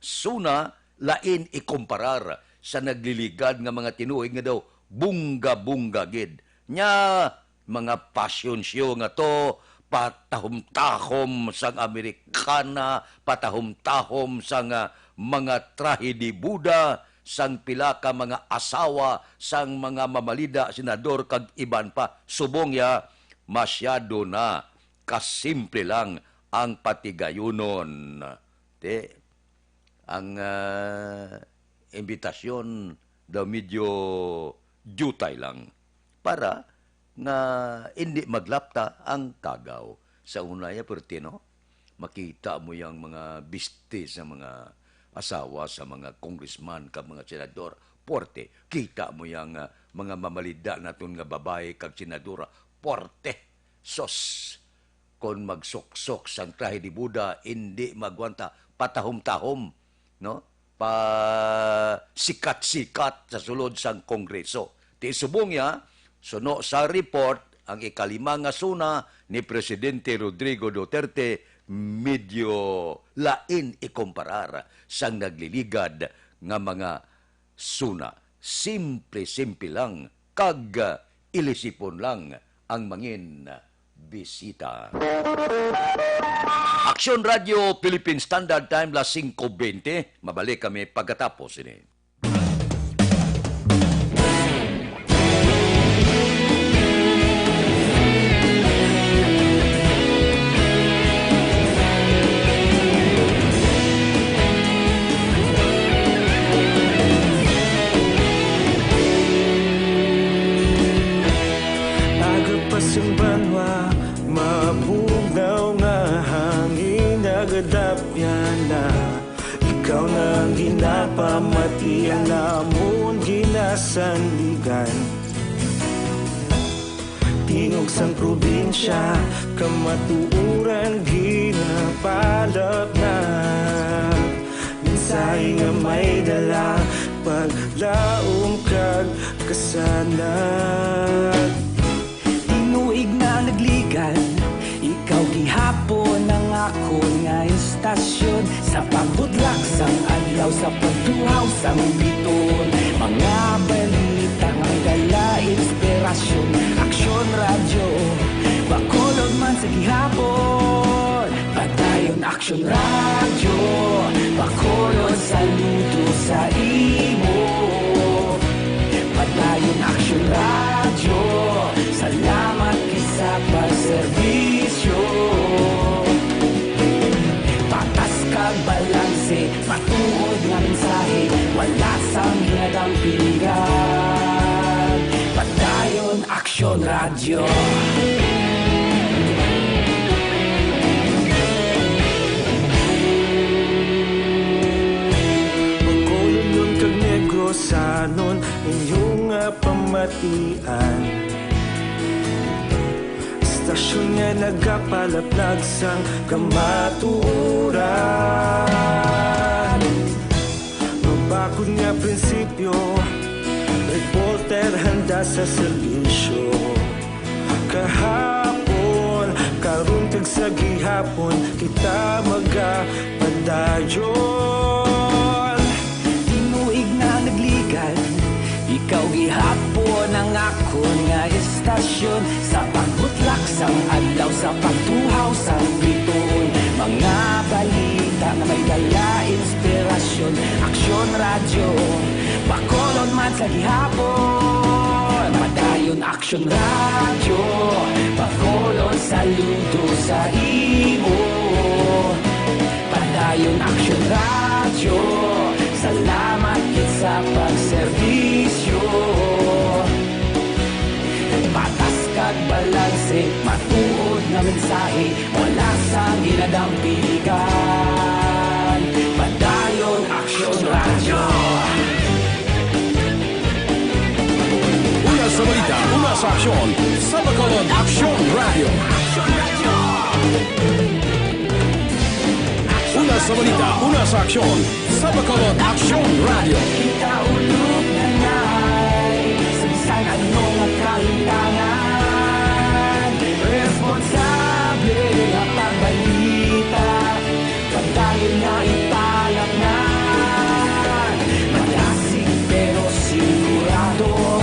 suna lain ikumparar sa nagliligad nga mga tinuig nga daw bunga-bunga gid. Nya mga passion show nga to, patahom-tahom sang Amerikana, patahom-tahom sang mga trahedi Buda, sang pila ka mga asawa, sang mga mamalida, senador, kag iban pa. Subong ya, masyado na, kasimple lang ang patigayunon. Ang imbitasyon daw medyo jutay lang para nga hindi maglapta ang kagaw. Sa unaya, pertino, makita mo yung mga biste sa mga asawa sa mga congressman, ka mga senador, porte. Kita mo yung mga mamalida naton nga babae kag senadora, porte. Sos, kung magsuksok sang trahe di Buda, hindi magwanta, patahom-tahom, no? Pa sikat-sikat sa sulod sang Kongreso. Ti subong ya, suno sa report, ang ikalima nga suna ni Presidente Rodrigo Duterte, medyo lain ikumparar sang nagliligad nga mga suna. Simple-simple lang, kag ilisipon lang ang mangin bisita. Aksyon Radio Philippine Standard Time la 5:20. Mabalik kami pagkatapos ini. Pasang banwa, mabugnaw nga hangin nagadapyan na. Ikaw na ang ginapamatian namon ginasandigan. Tingog sang probinsya, kamatuuran ginapalap na. Minsay nga may dala, paglaom kag kasanag. Tuig na nagligan, ikaw gihapon ang ako nga istasyon. Sa pagbudlak sang adlaw, sa pagtuhaw sang biton. Mga balita nga dala inspirasyon. Aksyon radyo, bakulog man sa gihapon. Padayon aksyon radyo, bakulog saludo sa imo. Padayon aksyon radyo, salamat sa pagserbisyo. Patas kag balanse, matuod nga mensahe, wala sang hinadang piligan. Padayon Aksyon Radyo. Magkulunod kag negrosanon, inyong pamatian. Stasyon nga nagapalaplag sang kamatuuran. Mabakod nga prinsipyo, reporter handa sa serbisyo. Kahapon, karon kag sa gihapon, kita magapadayon. Tinuig na nagligan, ikaw gihapon ang ako nga istasyon. Sa pagbutlak sang adlaw, sa pagtuhaw sang biton. Mga balita na may dala inspirasyon. Aksyon radyo, bakolon man sa gihapon. Padayon Aksyon radyo, bakolon saludo sa imo. Padayon Aksyon radyo, salamat kit sa pagserbisyo. Patas kag balanse, matuod nga mensahe, wala sang hinadang piligan. Padayon Aksyon Radyo. Una sa balita, una sa aksyon, sa Bacolod Aksyon Radio. Una sa balita, una sa aksyon, sa Bacolod Aksyon Radio. Kita ulog na na'y sabisan anong kalintangan. Responsable na pagbalita, pagdayon na italak na. Magasig pero sigurado,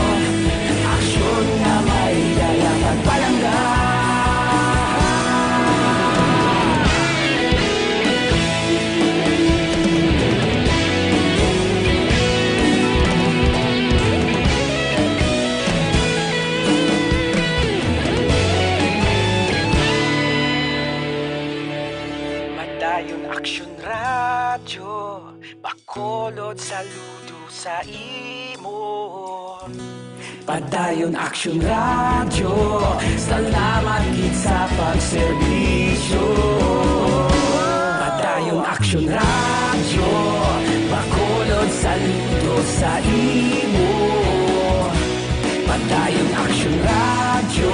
aksyon na may dalang pagpalangga. Padayon Aksyon Radyo, bakolod saludo sa imo. Padayon Aksyon Radyo, salamat gid sa pagserbisyo. Padayon Aksyon Radyo, bakolod saludo sa imo. Padayong Aksyon Radio,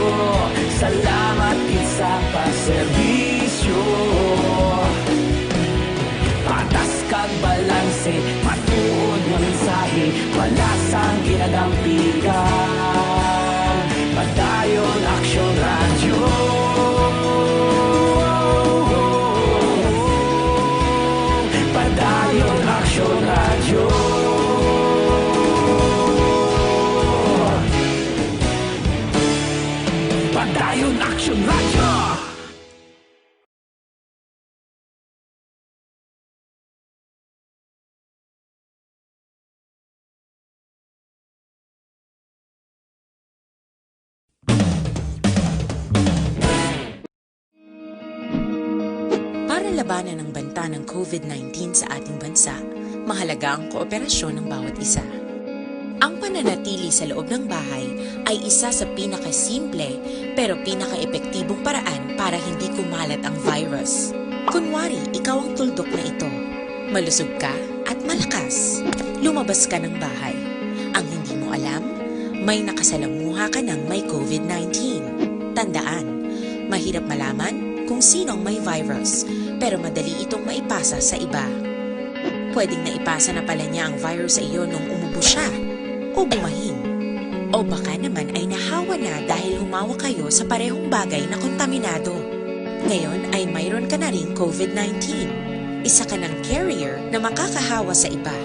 salamat sa pagserbisyo. Patas kag balanse, matuod nga mensahe, wala sang ginadampigan. Padayon Aksyon Radio. Padayon Aksyon Radio. Padayon Aksyon Radio. Para labanan ang banta ng COVID-19 sa ating bansa, mahalaga ang kooperasyon ng bawat isa. Ang pananatili sa loob ng bahay ay isa sa pinakasimple pero pinaka-epektibong paraan para hindi kumalat ang virus. Kunwari, ikaw ang tuldok na ito. Malusog ka at malakas. Lumabas ka ng bahay. Ang hindi mo alam, may nakasalamuha ka ng may COVID-19. Tandaan, mahirap malaman kung sino ang may virus, pero madali itong maipasa sa iba. Pwedeng naipasa na pala niya ang virus sa iyo nung umubo siya, o bumahin. O baka naman ay nahawa na dahil humawa kayo sa parehong bagay na kontaminado. Ngayon ay mayroon ka na ring COVID-19. Isa ka ng carrier na makakahawa sa iba.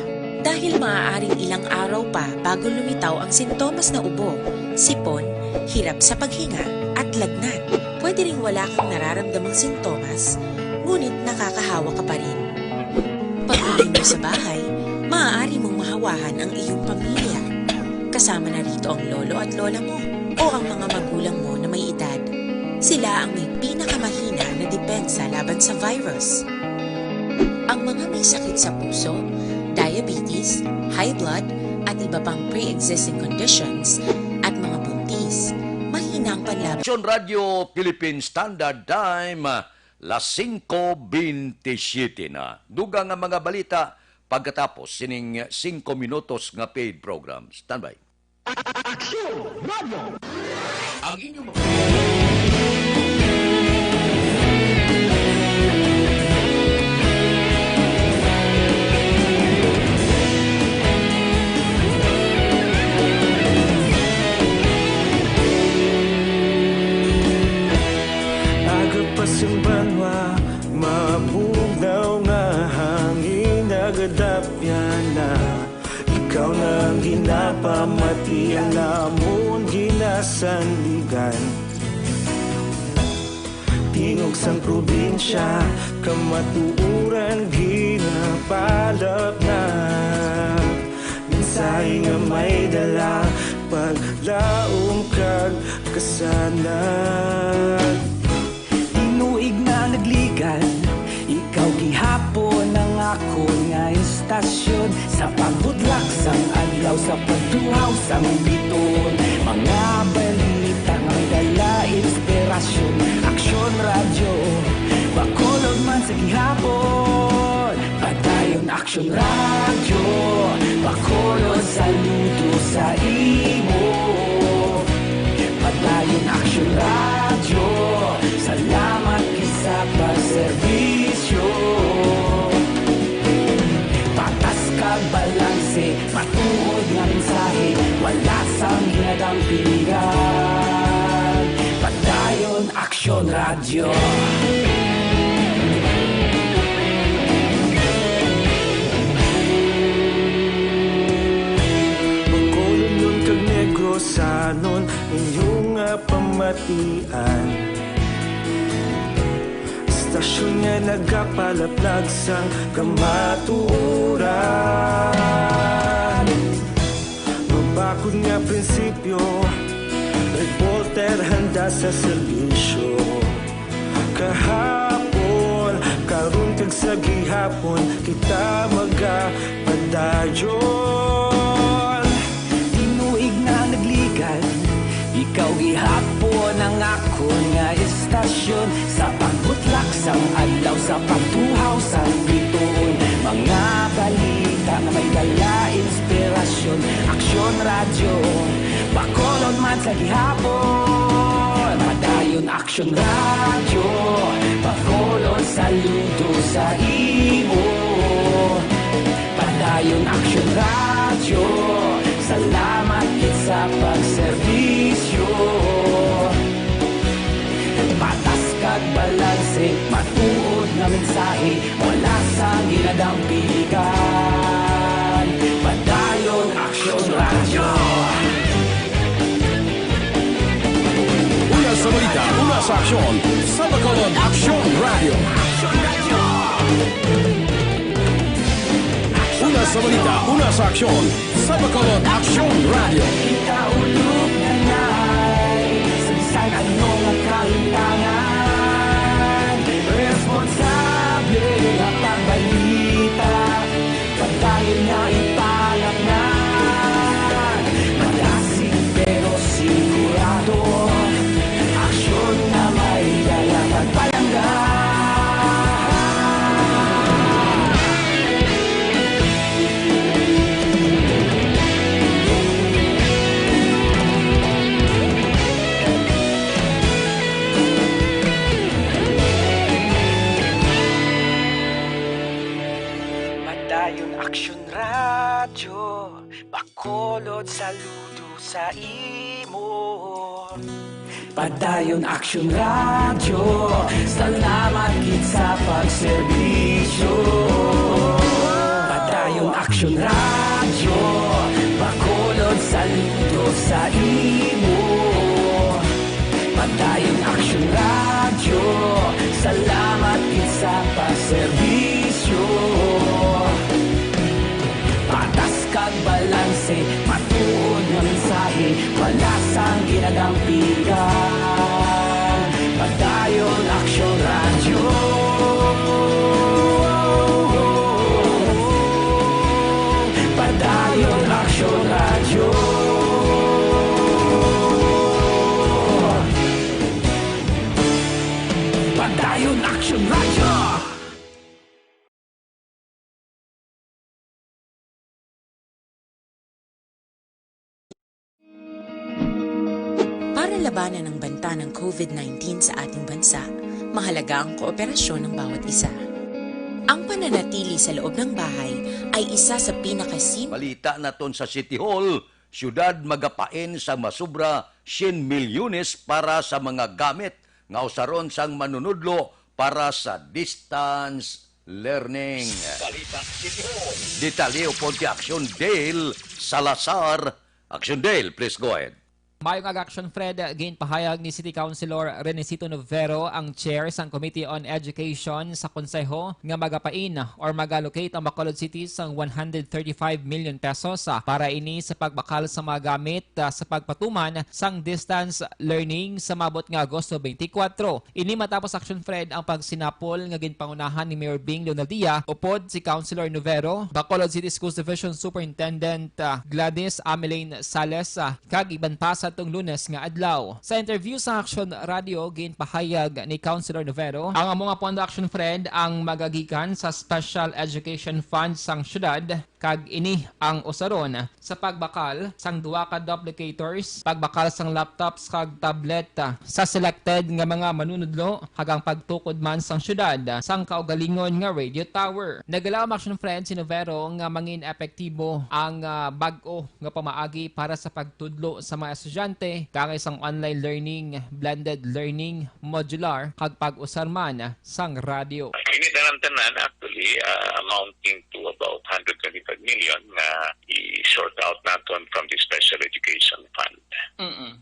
Dahil maaaring ilang araw pa bago lumitaw ang sintomas na ubo, sipon, hirap sa paghinga at lagnat. Pwede ring wala kang nararamdamang sintomas, ngunit nakakahawa ka pa rin. Pag-uwi mo sa bahay, maaari mong mahawahan ang iyong pamilya. Kasama na rito ang lolo at lola mo o ang mga magulang mo na may edad. Sila ang may pinakamahina na depensa laban sa virus. Ang mga may sakit sa puso, diabetes, high blood, at iba pang pre-existing conditions at mga buntis, mahina ang panlaban. Aksyon Radio Philippine Standard Time, las 5:27 na. Dugang nga mga balita pagkatapos sining 5 minutos nga paid program. Standby. Aksyon Radio. Ang inyong Pasumbanwa, mabugnaw nga hangin nagadapyan na. Ikaw na ang ginapamati, ang namon ginasandigan. Tingog sang probinsya, kamatuuran ginapalap na. Mensahe nga may dala, paglaom kag kasanag. Tinuig na nagligan, ikaw gihapon ang ako nga istasyon. Sa pagbudlak sang adlaw, sa pagduhaw sang biton. Mga balita nga may dala inspirasyon. Aksyon Radio, bakolog man sa gihapon. Padayon Aksyon Radio, bakolog saludo sa imo. Padayon Aksyon Radio, salamat sa pagserbisyo. Patas kag balanse, matuod nga mensahe, wala sang ginadampigan. Padayon Aksyon Radio. Magkulong nun kag Negrosanon, inyong pamatian. Stasyon nga nagapalaplag sang kamaturan. Mabakod nga prinsipyo, reporter handa sa serbisyo. Kahapon, karon kag sa gihapon, kita magapadayon. Tinuig na nagligan, ikaw gihapon ang ako nga istasyon. Sa pagbutlak sang adlaw, sa pagtuhaw sang bituon. Mga balita na may dala inspirasyon. Aksyon radyo, Bacolod man sa gihapon. Padayon Aksyon radyo, Bacolod saludo sa imo. Padayon Aksyon radyo, salamat kit sa pagserbisyo. Patas kag balanse, matuod nga mensahe, wala sa ginadampikan. Padayon Aksyon radyo. Una sa balita, una sa aksyon, sa Bacolod Aksyon Radio. Una sa balita, una sa aksyon, sa Bacolod Aksyon Radio. Ikaulog na na'y sabisan ano nga kahintangan. Responsable nga pagbalita, pagdayon nga ipalak na. Malasig pero sigurado, aksyon na may dalang pagpalanggan. Padayon Aksyon radyo, Bacolod saludo sa imo. Padayon Aksyon radyo, salamat kit sa pagserbisyo. Padayon Aksyon radyo, Bacolod saludo sa imo. Padayon Aksyon radyo, salamat kit sa pagserbisyo. Patas kag balanse, matuod nga mensahe, wala sang ginadampikan. Padayon Aksyon radyo. Padayon Aksyon radyo. Padayon Aksyon radyo. Para labanan ang banta ng COVID-19 sa ating bansa, mahalaga ang kooperasyon ng bawat isa. Ang pananatili sa loob ng bahay ay isa sa pinakasimple. Balita naton sa City Hall, syudad magapain sa masubra 100 milyones para sa mga gamit nga usaron sang manunudlo para sa distance learning. Balita City Hall. Detalye upod kay Aksyon Dale Salazar. Aksyon Dale, please go ahead. Mayong Aksyon Fred, gain pahayag ni City Councilor Renesito Novero, ang chair sang Committee on Education sa konseho nga magapain or mag-allocate ang Bacolod City sang 135 million pesos para ini sa pagbakal sa mga gamit sa pagpatuman sang distance learning sa mabot nga Agosto 24. Ini matapos Aksyon Fred ang pagsinapol nga ginpangunahan ni Mayor Bing Leonadia upod si Councilor Novero, Bacolod City Schools Division Superintendent Gladys Ameline Sales kag iban pa sa tong Lunes nga adlaw. Sa interview sa Aksyon Radio, ginpahayag ni Councilor Novero, ang mga pondo Aksyon Friend ang magagikan sa Special Education Fund sang syudad kag ini ang usaron sa pagbakal sang duwa ka duplicators, pagbakal sang laptops kag tablet sa selected nga mga manunudlo hagang pagtukod man sang syudad sang kaugalingon nga radio tower. Nagalaw Aksyon Friend si Novero nga mangin epektibo ang bag-o nga pamaagi para sa pagtudlo sa mga estudyante kangay sang online learning, blended learning, modular kag pag-usar man sang radio. Ini dalam tanan actually amounting to about 125 million na i-sort out natin from the Special Education Fund.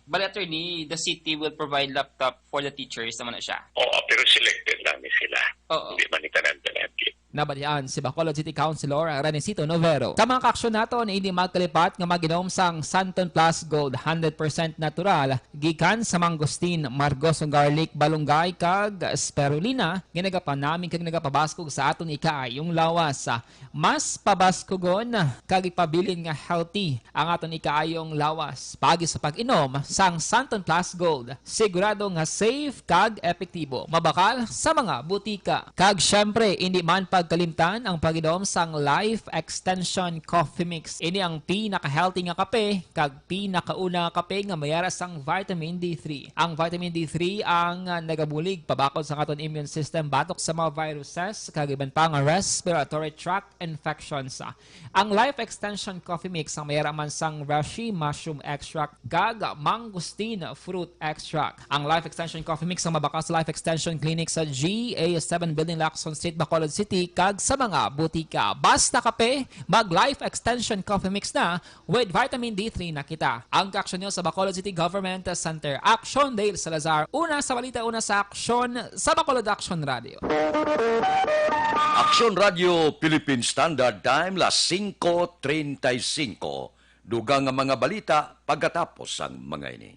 But attorney, the city will provide laptop for the teachers naman na siya. Oo, pero selected lang ni sila. Oo. Hindi man itanan talagit. Nabalian si Bacolod City Councilor Renesito Novero. Sa mga kaaksyon naton, hindi magkalipat nga maginom sang Santon Plus Gold 100% natural gikan sa mangosteen, margoso garlic, balunggay kag spirulina ginagapan namin kag nagapabaskog sa aton ikaayong lawas. Mas pabaskogon kag ipabilin nga healthy ang aton ikaayong lawas pagi sa pag-inom sang Santon Plus Gold. Sigurado nga safe kag epektibo, mabakal sa mga butika. Kag syempre hindi man pag kalimtan ang pag-inom sang Life Extension Coffee Mix. Ini ang pinaka-healthy nga kape kag pinakauna nga kape nga mayara sang vitamin D3. Ang vitamin D3 ang nagabulig pabakod sa aton immune system batok sa mga viruses kag iban pa nga respiratory tract infections. Ang Life Extension Coffee Mix ang mayara man sang reishi mushroom extract kag mangosteen fruit extract. Ang Life Extension Coffee Mix ang mabakas sa Life Extension Clinic sa GA7 Building, Lacson Street, Bacolod City kag sa mga butika. Basta kape, mag Life Extension Coffee Mix na with vitamin D3 na kita. Ang Aksyon nyo sa Bacolod City Government Center. Aksyon Dale Salazar. Una sa balita, una sa Aksyon sa Bacolod Aksyon Radio. Aksyon Radio Philippine Standard Time las 5:35. Dugang nga mga balita pagkatapos ang mga ini.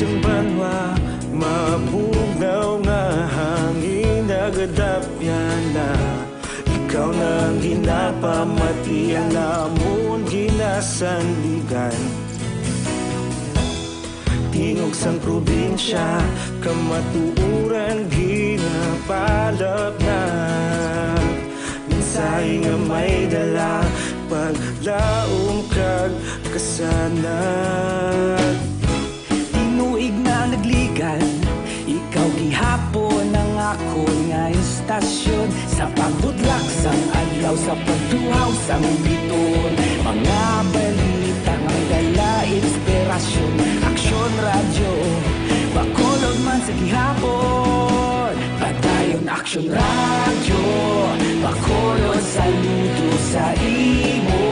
Yung banwa, mabugaw nga hangin nagadapyan na. Ikaw na ang ginapamatian namon ginasandigan. Tingog sang probinsya, kamatuuran ginapalap na. Minsay nga may dala, paglaom kag kasanag. Tuig na nagligan, ikaw gihapon ang ako nga istasyon. Sa pagbudlak sang adlaw, sa pagduhaw sang biton. Mga balita nga dala inspirasyon. Aksyon radyo, Bacolod man sa gihapon. Padayon Aksyon radyo, Bacolod saludo sa imo.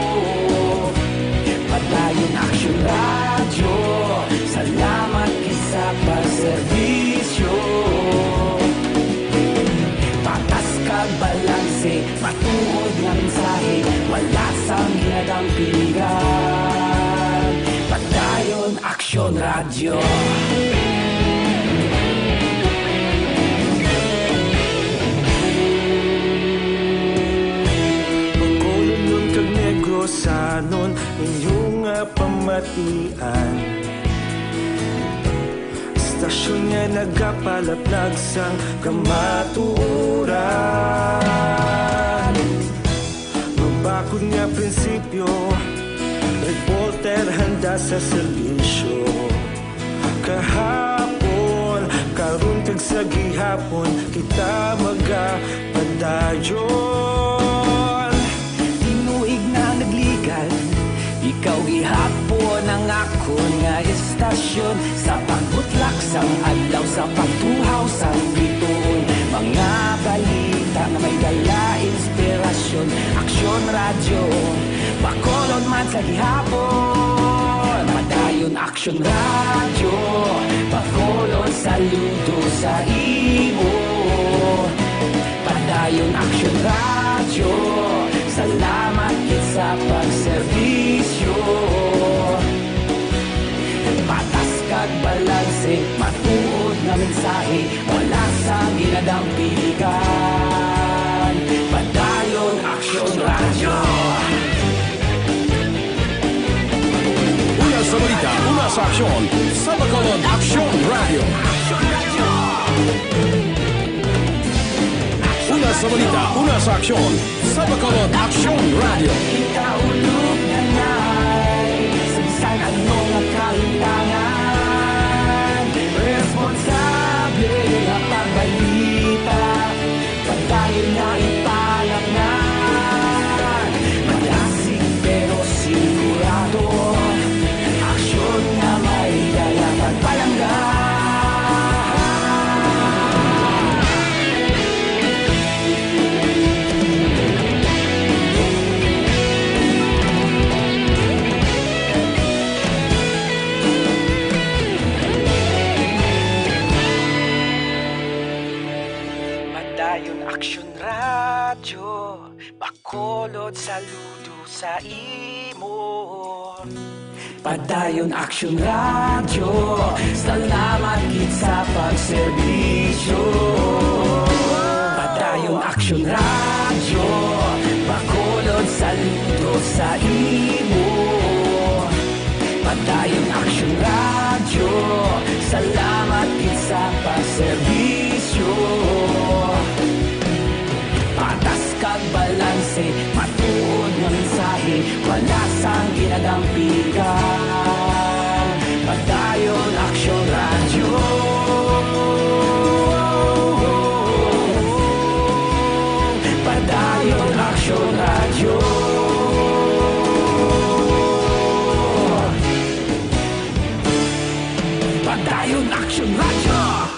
Padayon Aksyon radyo, salamat sa pagserbisyo. Patas kag balanse, matuod nga mensahe, wala sang ginadang piligan. Padayon Aksyon Radio. Bacolod nun kag Negros sanon inyong pamatian. Stasyon nga nagapalaplag sang kamatuuran. Mabakod nga prinsipyo, reporter handa sa serbisyo. Kahapon, karon kag sa gihapon, kita magapadayon. Tinuig na nagligan, ikaw gihapon ang ako nga istasyon. Sa pagbutlak sang adlaw, sa pagtuhaw sang bituon. Mga balita na may dala inspirasyon. Aksyon radyo, Bacolod man sa gihapon. Padayon Aksyon radyo, Bacolod saludo sa imo. Padayon Aksyon radyo, salamat kit sa pagserbisyo. Patas kag balanse, matuod nga mensahe, wala sang ginadang piligan. Padayon Aksyon Radio. Una sa balita, una sa aksyon, sa Bacolod Aksyon Radio. Una sa balita, una sa aksyon, sa Bacolod Aksyon Radio. Ikaulog na na'y sabisan anong nakalintangan. Responsable na pagbalita, pagdayon na ipalaknan. Malasig pero sigurado, aksyon na may dalang pagpalanggan. Aksyon radyo, Bacolod saludo sa imo. Padayon Aksyon Radyo, salamat gid sa pagserbisyo. Padayon Aksyon Radyo, bakulod saludo sa imo. Padayon Aksyon Radyo, salamat gid sa pagserbisyo. Patas kag balanse, matuod nga mensahe, wala sang ginadampigan. Padayon Aksyon Radyo. Padayon Aksyon Radyo. Padayon Aksyon Radyo.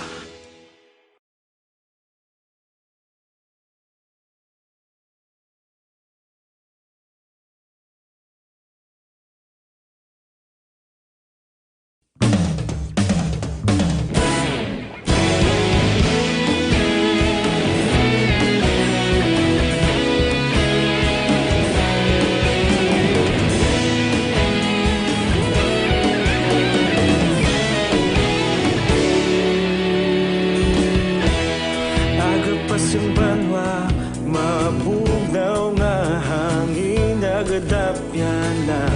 Mabugnaw nga hangin nagadapyan na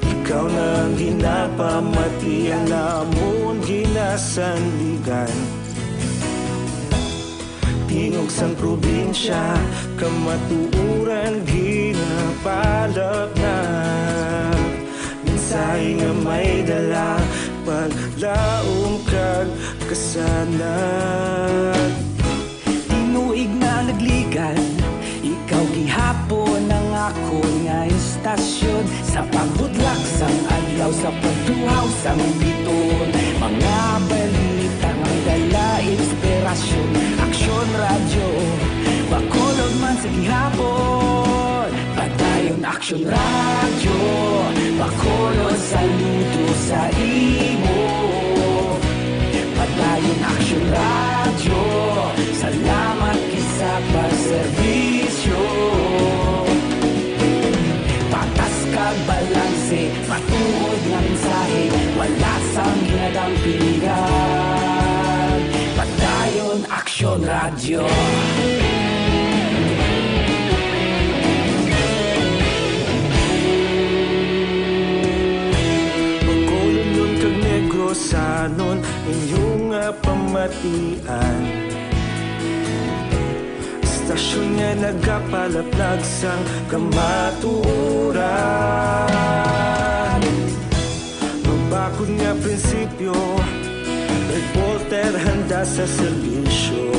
ikaw nang ginapamatian namon ginasandigan. Tingog sang probinsya kamatuuran ginapalak na mensahe nga may dala paglaom kag kasanag. Tinuig na nagligan, ikaw gihapon ang ako nga istasyon. Sa pagbudlak sang adlaw, sa pagtuhaw sang biton, mga balita nga dala inspirasyon. Aksyon Radyo, bakulog man sa gihapon. Padayon Aksyon Radyo, bakulog saludo sa imo. Padayon Aksyon Radyo, salamat sa pagserbisyo. Patas kag balanse, matuod nga mensahe, wala sang ginadampigan. Padayon Aksyon Radyo. Bakulod nun kag Negrosanon inyong pamatian. Stasyon nga nagapalaplag sang kamatuoran. Mabakod nga prinsipyo, reporter handa sa serbisyo.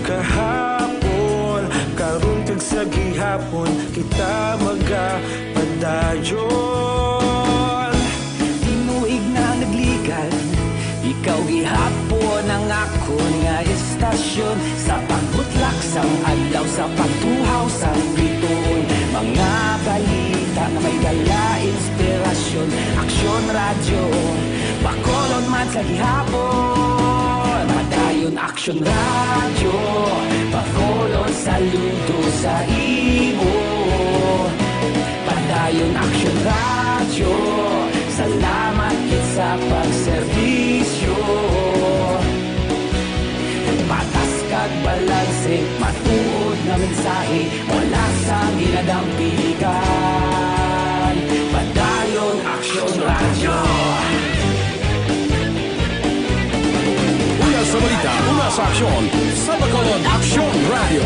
Kahapon, karon kag sa gihapon, kita magapadayon. Tinuig na nagligan, ikaw gihapon ang ako nga istasyon. Sa pagbutlak sang adlaw, sa pagtuhaw sang biton, mga balita na may dala inspirasyon. Aksyon Radyo, bakolod man sa gihapon. Padayon Aksyon Radyo, bakolod saludo sa imo. Padayon Aksyon Radyo, salamat gid sa pagserbisyo. Patas kag balanse, matuod nga mensahe, wala sang ginadampigan. Padayon Aksyon Radyo. Una sa balita, una sa aksyon, sa Bacolod Aksyon Radio.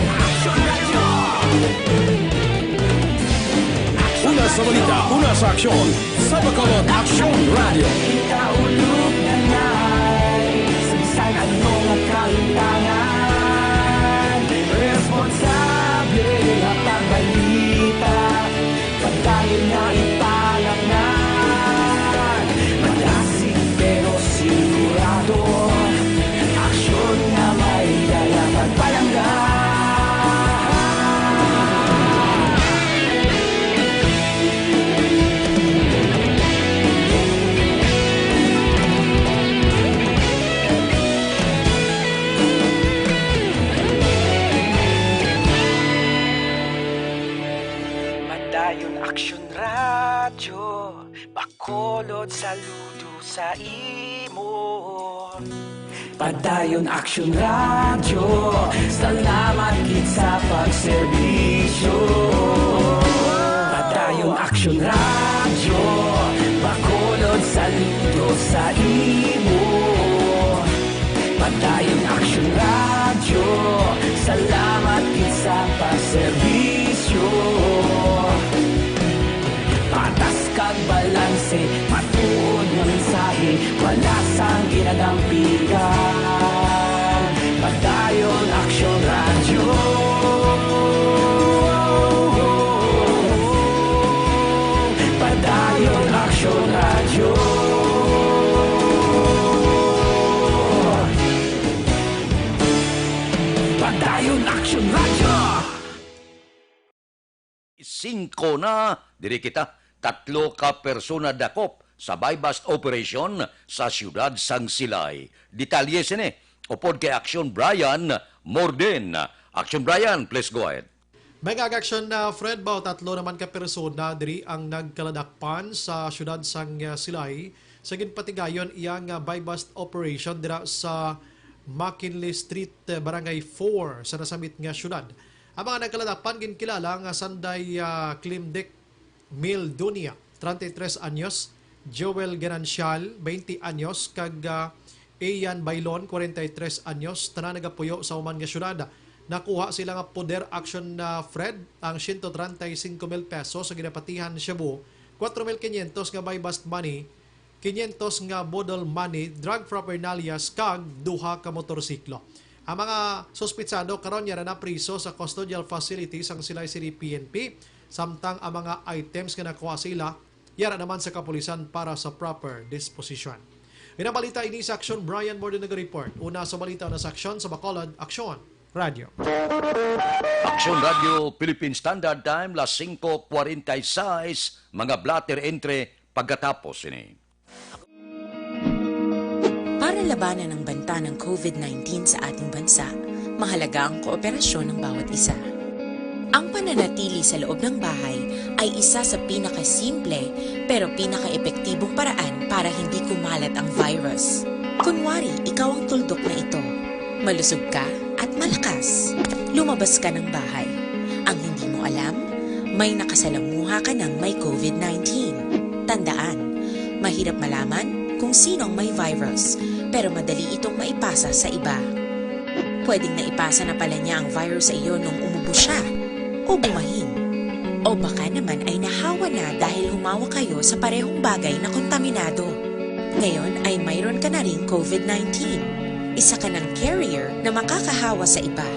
Una sa balita, una sa aksyon, sa Bacolod Aksyon Radio. Ikaulog na na'y sabisan ano nga kaintangan. Responsable na pagbalita, pagdayon na ipalaknan. Malasig pero sigurado, aksyon na may dala pagpalanggan. Bacolod, saludo sa imo. Padayon Aksyon Radyo, salamat gid sa pagserbisyo. Padayon Aksyon Radyo, Bacolod, saludo sa imo. Padayon Aksyon Radyo, salamat gid sa pagserbisyo. Patas kag balanse, matuod nga mensahe, wala sang ginagampikan. Padayon Aksyon Radyo. Padayon Aksyon Radyo. Padayon Aksyon Radyo. 5 na, diri kita, 3 ka persona dakop sa buy-bust operation sa siyudad sang Silay. Detalye sini, upod kay Aksyon Brian Morden. Aksyon Brian, please go ahead. May aksyon na Fred Bao, 3 naman ka persona diri ang nagkaladakpan sa siyudad sang Silay. Sa ginpatigayon iyang buy-bust operation dira sa McKinley Street, Barangay 4 sa nasamit nga siyudad. Ang mga nagkaladakpan ginkilala nga Sanday Klimdek Mil Dunia, 33 anyos, Joel Genancial, 20 anyos, kag Ian Bailon, 43 anyos, tanan nagapuyo sa human nga syudad. Nakuha sila nga poder action na Fred ang 135,000 pesos sa ginapatihan Cebu, 4,500 nga buy-bust money, 500 nga bodol money, drug paraphernalias, kag 2 ka motorsiklo. Ang mga suspitsado karon yara na priso sa custodial facility sang Silay City PNP, samtang ang mga items nga nakuha sila yara naman sa kapulisan para sa proper disposition. Inabalita ini sa Aksyon, Brian Morden nag-report. Una sa balita na sa Aksyon sa Bacolod, Aksyon Radio. Aksyon Radio, Philippine Standard Time, las 5:46, mga blatter entre pagkatapos ini. Para labanan ang banta ng COVID-19 sa ating bansa, mahalaga ang kooperasyon ng bawat isa. Ang pananatili sa loob ng bahay ay isa sa pinakasimple pero pinaka-epektibong paraan para hindi kumalat ang virus. Kunwari, ikaw ang tuldok na ito. Malusog ka at malakas. Lumabas ka ng bahay. Ang hindi mo alam, may nakasalamuha ka ng may COVID-19. Tandaan, mahirap malaman kung sino ang may virus, pero madali itong maipasa sa iba. Pwedeng naipasa na pala niya ang virus sa iyo nung umubo siya, o bumahin. O baka naman ay nahawa na dahil humawa kayo sa parehong bagay na kontaminado. Ngayon ay mayroon ka na rin COVID-19. Isa ka ng carrier na makakahawa sa iba.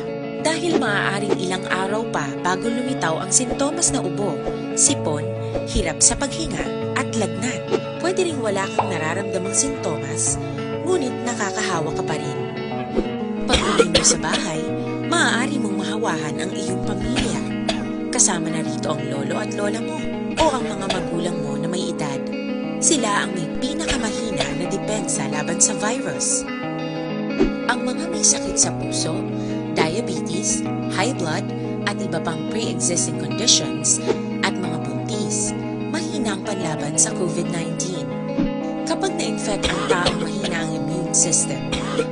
Dahil maaaring ilang araw pa bago lumitaw ang sintomas na ubo, sipon, hirap sa paghinga at lagnat. Pwede ring wala kang nararamdamang sintomas, ngunit nakakahawa ka pa rin. Pag-uwi mo sa bahay, maaari mong mahawahan ang iyong pamilya. Kasama na rito ang lolo at lola mo o ang mga magulang mo na may edad. Sila ang may pinakamahina na depensa laban sa virus. Ang mga may sakit sa puso, diabetes, high blood, at iba pang pre-existing conditions, at mga buntis, mahina ang panlaban sa COVID-19. Kapag na-infect ang taong mahina ang immune system,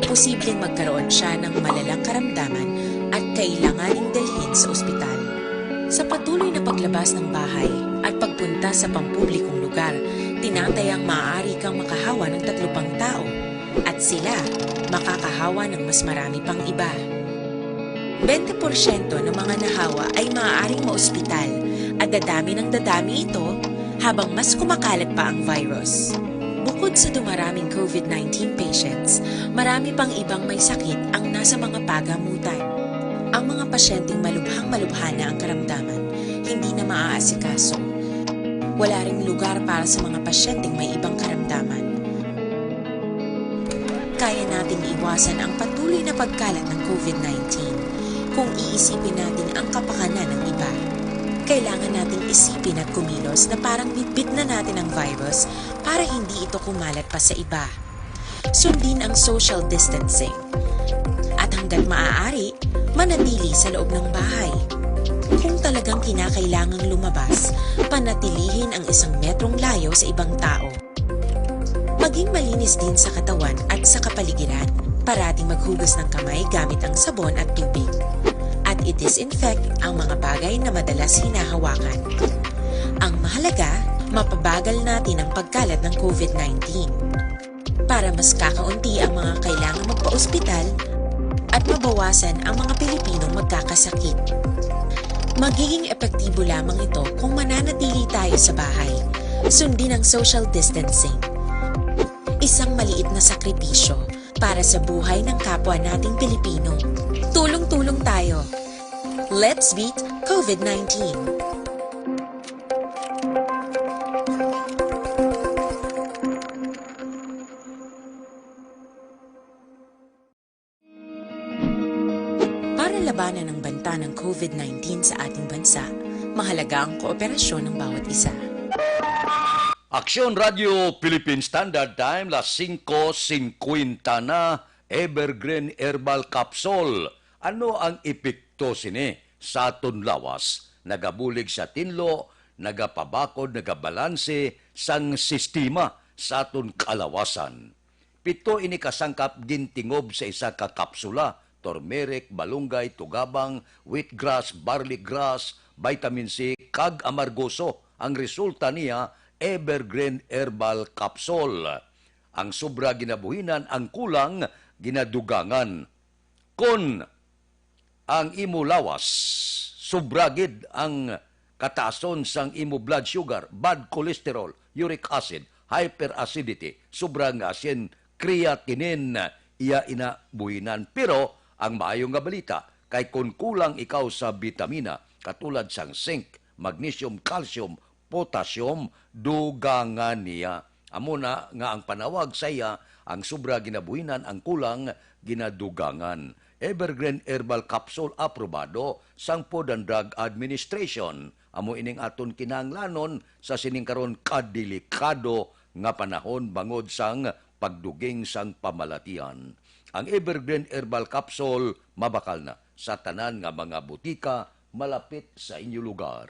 posibleng magkaroon siya ng malalang karamdaman at kailanganing dalhin sa ospital. Sa patuloy na paglabas ng bahay at pagpunta sa pampublikong lugar, tinatayang maaari kang makahawa ng 3 pang tao at sila makakahawa ng mas marami pang iba. 20% ng mga nahawa ay maaaring maospital at dadami ng dadami ito habang mas kumakalat pa ang virus. Bukod sa dumaraming COVID-19 patients, marami pang ibang may sakit ang nasa mga pagamutan. Ang mga pasyenteng malubhang-malubha na ang karamdaman, hindi na maaasikaso. Wala ring lugar para sa mga pasyenteng may ibang karamdaman. Kaya nating iwasan ang patuloy na pagkalat ng COVID-19 kung iisipin natin ang kapakanan ng iba. Kailangan nating isipin at kumilos na parang bitbit na natin ang virus para hindi ito kumalat pa sa iba. Sundin ang social distancing. At hanggat maaari, manatili sa loob ng bahay. Kung talagang kinakailangang lumabas, panatilihin ang 1 metrong layo sa ibang tao. Maging malinis din sa katawan at sa kapaligiran. Parating maghugas ng kamay gamit ang sabon at tubig. At i-disinfect ang mga bagay na madalas hinahawakan. Ang mahalaga, mapabagal natin ang pagkalat ng COVID-19 para mas kakaunti ang mga kailangang magpa-ospital at mabawasan ang mga Pilipinong magkakasakit. Magiging epektibo lamang ito kung mananatili tayo sa bahay, sundin ang social distancing. Isang maliit na sakripisyo para sa buhay ng kapwa nating Pilipino. Tulong-tulong tayo. Let's beat COVID-19. Para labanan ang banta ng COVID-19 sa ating bansa, mahalaga ang kooperasyon ng bawat isa. Aksyon Radio Philippine Standard Time, las 5:50 na, Evergreen Herbal Capsule. Ano ang epekto sini sa aton lawas? Nagabulig sa tinlo, nagapabakod, nagabalanse sang sistema sa aton kalawasan. 7 ini kasangkap gintingob sa isa ka kapsula: turmeric, balunggay, tugabang, wheatgrass, barley grass, vitamin C, kag amargoso. Ang resulta niya, Evergreen Herbal Capsule. Ang sobra ginabuhinan, ang kulang ginadugangan. Kon ang imo lawas, sobragid ang kataason sang imo blood sugar, bad cholesterol, uric acid, hyperacidity, sobrang asin, creatinine, iya inabuhinan. Pero ang maayong nga balita, kay kung kulang ikaw sa vitamina, katulad sang zinc, magnesium, calcium, potassium, dugangan niya. Amo na nga ang panawag sa iya, ang sobra ginabuhinan, ang kulang ginadugangan. Evergreen Herbal Capsule aprobado sang Food and Drug Administration. Amo ining aton kinahanglanon sa siningkaron kadelikado nga panahon bangod sang pagduging sang pamalatian. Ang Evergreen Herbal Capsule mabakal na sa tanan nga mga butika malapit sa inyo lugar.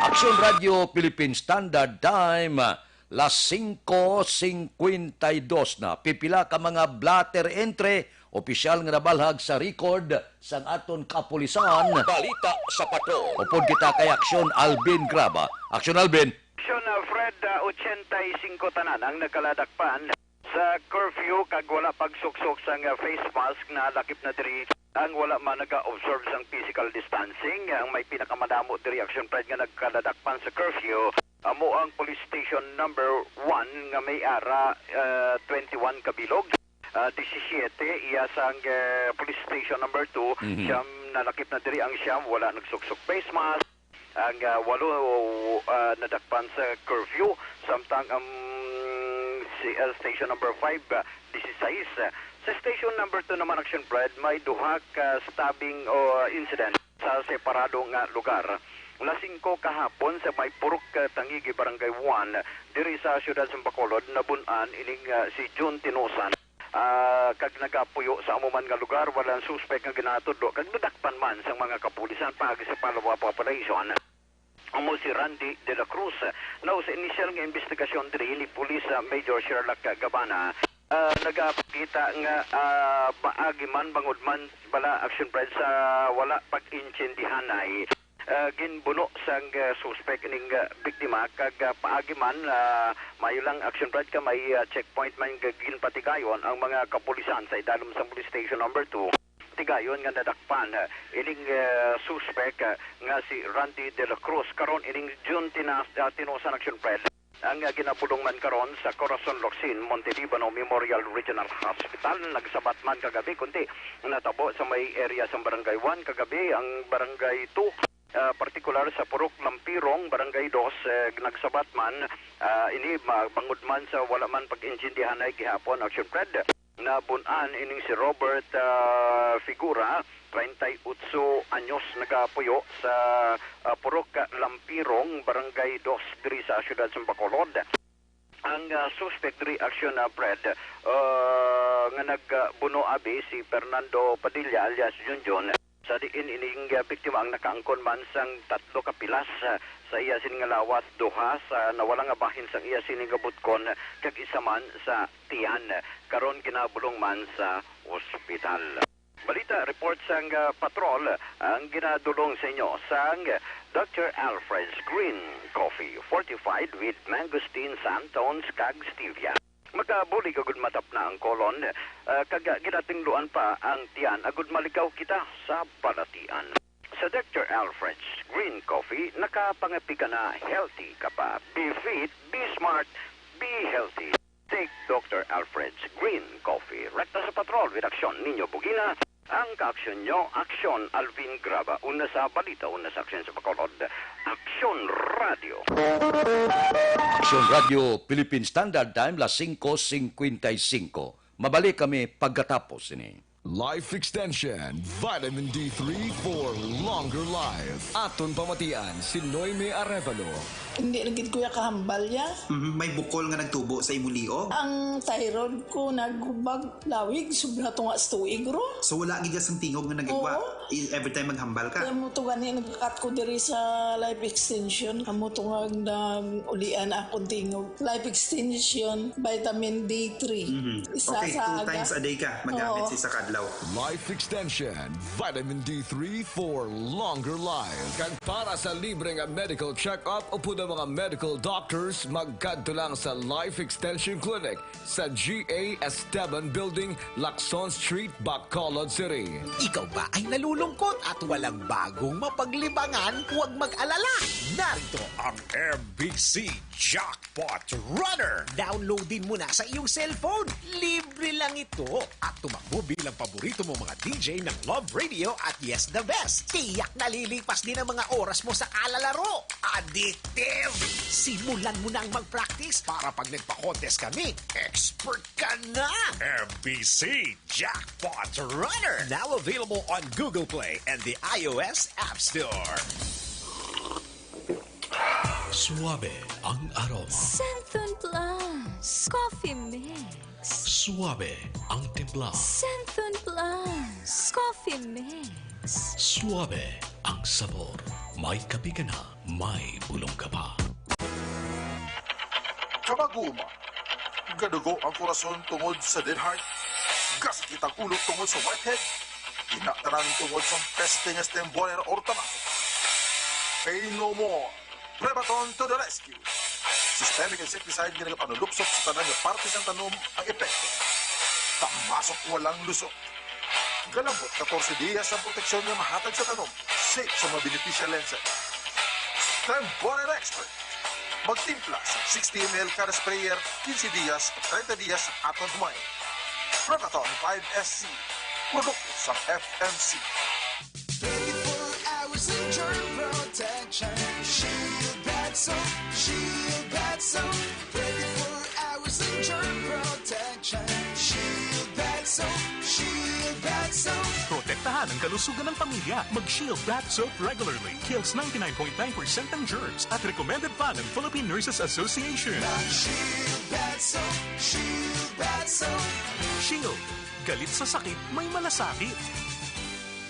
Aksyon Radio Philippine Standard Time, las 5:52 na. Pipila ka mga blatter entry, opisyal nga nabalhag sa record sang aton kapulisan. Balita sa pato. Upod kita kay Aksyon Alvin Graba. Aksyon Alvin. Aksyon Fred, 85 tanan ang nakaladakpan sa curfew kag wala pagsuksok sang face mask na lakip na diri ang wala man naga-observe sang physical distancing. Ang may pinakamadamo diri Action Pride nga nagkaladakpan sa curfew amo ang police station number 1 nga may ara 21 Kabilog. 17 iya sang police station number 2 siyam nalakip na diri ang siyam wala nagsuksok face mask. Ang 8 nadakpan sa curfew samtang ang station number 5 16. Sa station number 2 naman Action Pride, may duha ka stabbing o incident sa separado nga lugar. Alas 5 kahapon sa may Purok Tangigi Barangay 1 diri sa siyudad sa Bacolod nabunan ining si June Tinosan. Kag nagapuyo sa amuman nga lugar walang suspect nga ginatudlo kag nadakpan man sa mga kapulisan pagi sa follow-up operation. Amo si Randy de la Cruz na sa initial nga investigasyon diri ni Police Major Sherlock Gabana. Nagapakita nga paagi man bangod man bala Action Pride sa wala pag-incendihanay. Ginbuno sang suspect ning biktima kag paagi man mayo lang Action Pride ka may checkpoint man ginpatigayon ang mga kapulisan sa idalom sa police station number 2. Tigayon nga nadakpan ining suspect nga si Randy de la Cruz karon ining June Tinosan Action Pride ang ginapulong man karon sa Corazon Locsin, Montelibano Memorial Regional Hospital. Nagsabat man kagabi kundi natabo sa may area sa Barangay 1 kagabi ang Barangay 2 partikular sa Purok Lampirong Barangay 2 nagsabat man ini bangod man sa wala man pag-intindihan ay gihapon Action Pride na bunan ining si Robert Figura 38 anyos nagapuyo sa Purok Lampirong, Barangay 2 diri sa siyudad sa Bacolod. Ang suspect diri Action Pride nga nagbuno abi si Fernando Padilla alias Junjun. Sa diin ining biktima ang nakaangkon man sang 3 ka pilas sa iya sining nga lawas, duha sa nawala nga bahin sa iya sining gabutkon kag isa man sa tiyan karon ginabulong man sa ospital. Balita report sang patrol ang ginadulong sa inyo sang Dr. Alfred's Green Coffee fortified with mangosteen, santones kag stevia. Magkabuli kagud matap na ang kolon kag ginatingluan pa ang tiyan agud malikaw kita sa balatian. Sa Dr. Alfred's Green Coffee, nakapangapi ka na healthy ka pa. Be fit, be smart, be healthy. Take Dr. Alfred's Green Coffee. Rekta sa patrol with Aksyon ninyo Bugina. Ang ka-aksyon nyo, Aksyon Alvin Graba. Una sa balita, una sa Aksyon sa Bacolod. Aksyon Radio. Aksyon Radio, Philippine Standard Time, las 5:55. Mabalik kami pagkatapos ini. Life Extension, Vitamin D3 for longer life. Aton pamatian, si Noime Arevalo. Hindi nagit kuya kahambal ya. May bukol nga nagtubo sa imuliog. Ang thyroid ko naghubag lawig, sobra tunga sa tuig ro. So wala gid sang tingog nga nagigwa every time maghambal ka. Kaya mo to gani nagkakat ko diri sa life extension. Amo to nga ulian akong tingog. Life extension, vitamin D3. Isa Okay, sa 2 times a day ka magamit sa kadlaw. Life Extension, Vitamin D3 for longer life. Kag para sa libreng medical check-up o po ng mga medical doctors, magkadto lang sa Life Extension Clinic sa GA Esteban Building, Lacson Street, Bacolod City. Ikaw ba ay nalulungkot at walang bagong mapaglibangan? Huwag mag-alala! Narito ang MBC Jackpot Runner! Downloadin mo na sa iyong cellphone. Libre lang ito at tumakbo bilang paborito mo mga DJ ng Love Radio at Yes the Best. Tiyak nalilipas din ang mga oras mo sa kalalaro. Addictive! Simulan mo nang mag-practice para pag nagpa-contest kami, expert ka na! MBC Jackpot Runner! Now available on Google Play and the iOS App Store. Suabe ang aroma. Senthon Plus Coffee Mix. Suabe ang timpla. Senthon Plus Coffee Mix. Suabe ang sabor. May kape ka na, may bulong ka pa. Kamaguma, gadugo ang korason tungod sa dead heart. Gasakit ang ulo tungod sa whitehead. Inatarang tungod sa peste nga stemboner ortama. Pay no more. Prebaton to the rescue. Systemic insecticide nga nagapanulupsok sa tanan nga parte ng tanom ang epekto. Tamasok walang lusot. Galambot 14 días ang proteksyon nga mahatag sa tanom. Safe sa mga beneficial lenses. Temporer Expert. Magtimpla sa 60 ml kada sprayer, 15 días at 30 días sa atong humay. Prebaton 5SC. Produkto sa FMC. 24 hours of germ protection. Shield Bad Soap, Shield Bad Soap. 24 hours of germ protection. Shield Bad Soap, Shield Bad Soap. Protektahan ang kalusugan ng pamilya. Mag-Shield Bath Soap regularly. Kills 99.9% ng germs at recommended pa ng Philippine Nurses Association. Shield Bad Soap, Shield Bad Soap. Shield. Galit sa sakit, may malasakit.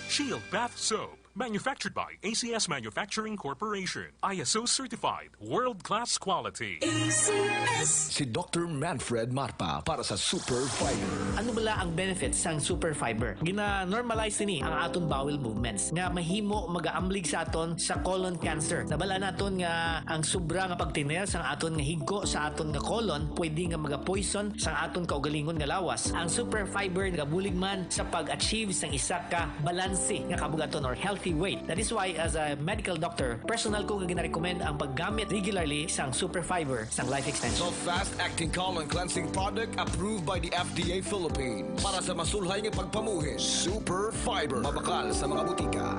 Shield Bath Soap. Manufactured by ACS Manufacturing Corporation. ISO certified. World-class quality. Si Dr. Manfred Marpa para sa Super Fiber. Ano bala ang benefits sang Super Fiber? Gina-normalize ni ang aton bowel movements nga mahimo magaamblig sa aton sa colon cancer. Nabala naton nga ang sobra nga pagtiner sang aton nga higko sa aton nga colon pwede nga maga-poison sang aton kaugalingon nga lawas. Ang Super Fiber nagabulig man sa pag-achieve sang isa ka balanse nga kabugaton or healthy weight. That is why as a medical doctor, personal ko nga gina-recommend ang paggamit regularly sang Super Fiber sang life extension. So fast-acting colon cleansing product approved by the FDA Philippines. Para sa masulhay nga pagpamuhin, Super Fiber. Mabakal sa mga butika.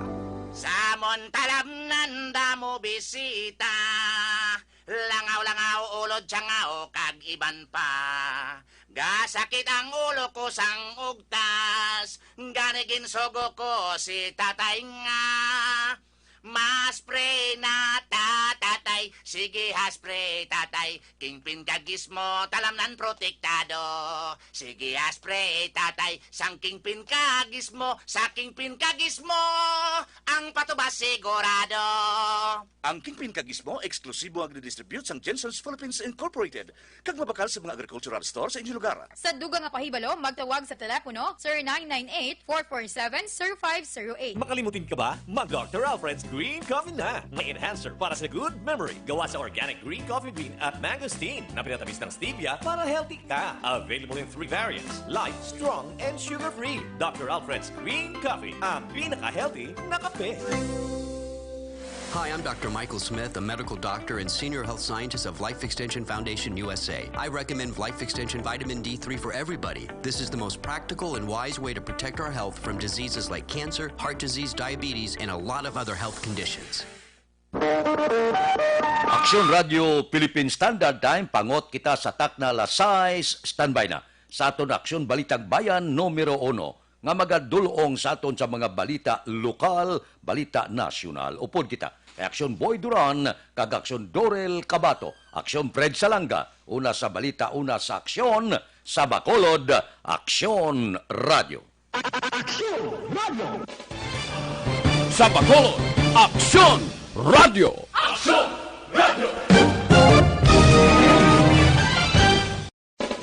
Sa Montalam nanda mo bisita, langaw-langaw ulod tiyangao kag iban pa. Gasakit ang ulo ko sang ugtas, ganigin sugo ko si tatay nga. Mas pre na tatay tatay. Sige, haspre, tatay. Kingpin kagis mo, talamnan protektado. Sige, haspre, tatay. Sang kingpin kagis mo, sa kingpin kagis mo, ang patubas sigurado. Ang Kingpin Kagismo, eksklusibo ang distribute sang Jensen's Philippines Incorporated. Kag mabakal sa mga agricultural store sa inyong lugar. Sa dugang nga pahibalo, magtawag sa telepono 0998-447-0508. Makalimutin ka ba? Mag-Dr. Alfred's Green Coffee na. May enhancer para sa good memory. Gawa sa organic green coffee bean at mangosteen na pinatamis ng stevia para healthy ka. Available in 3 variants: light, strong, and sugar-free. Dr. Alfred's Green Coffee, ang pinaka-healthy na kape. Hi, I'm Dr. Michael Smith, a medical doctor and senior health scientist of Life Extension Foundation USA. I recommend Life Extension Vitamin D3 for everybody. This is the most practical and wise way to protect our health from diseases like cancer, heart disease, diabetes, and a lot of other health conditions. Aksyon Radio Philippine Standard Time, pangot kita sa takna la 6, standby na. Sa aton Aksyon Balitang Bayan, numero 1, nga magadulong sa aton sa mga balita lokal, balita nasyonal. Upod kita. Aksyon Boy Duran, kag Aksyon Dorel Cabato, Aksyon Fred Salanga, una sa balita, una sa aksyon, sa Bacolod, Aksyon Radio. Aksyon Radio! Sa Bacolod, Aksyon Radio! Aksyon Radio!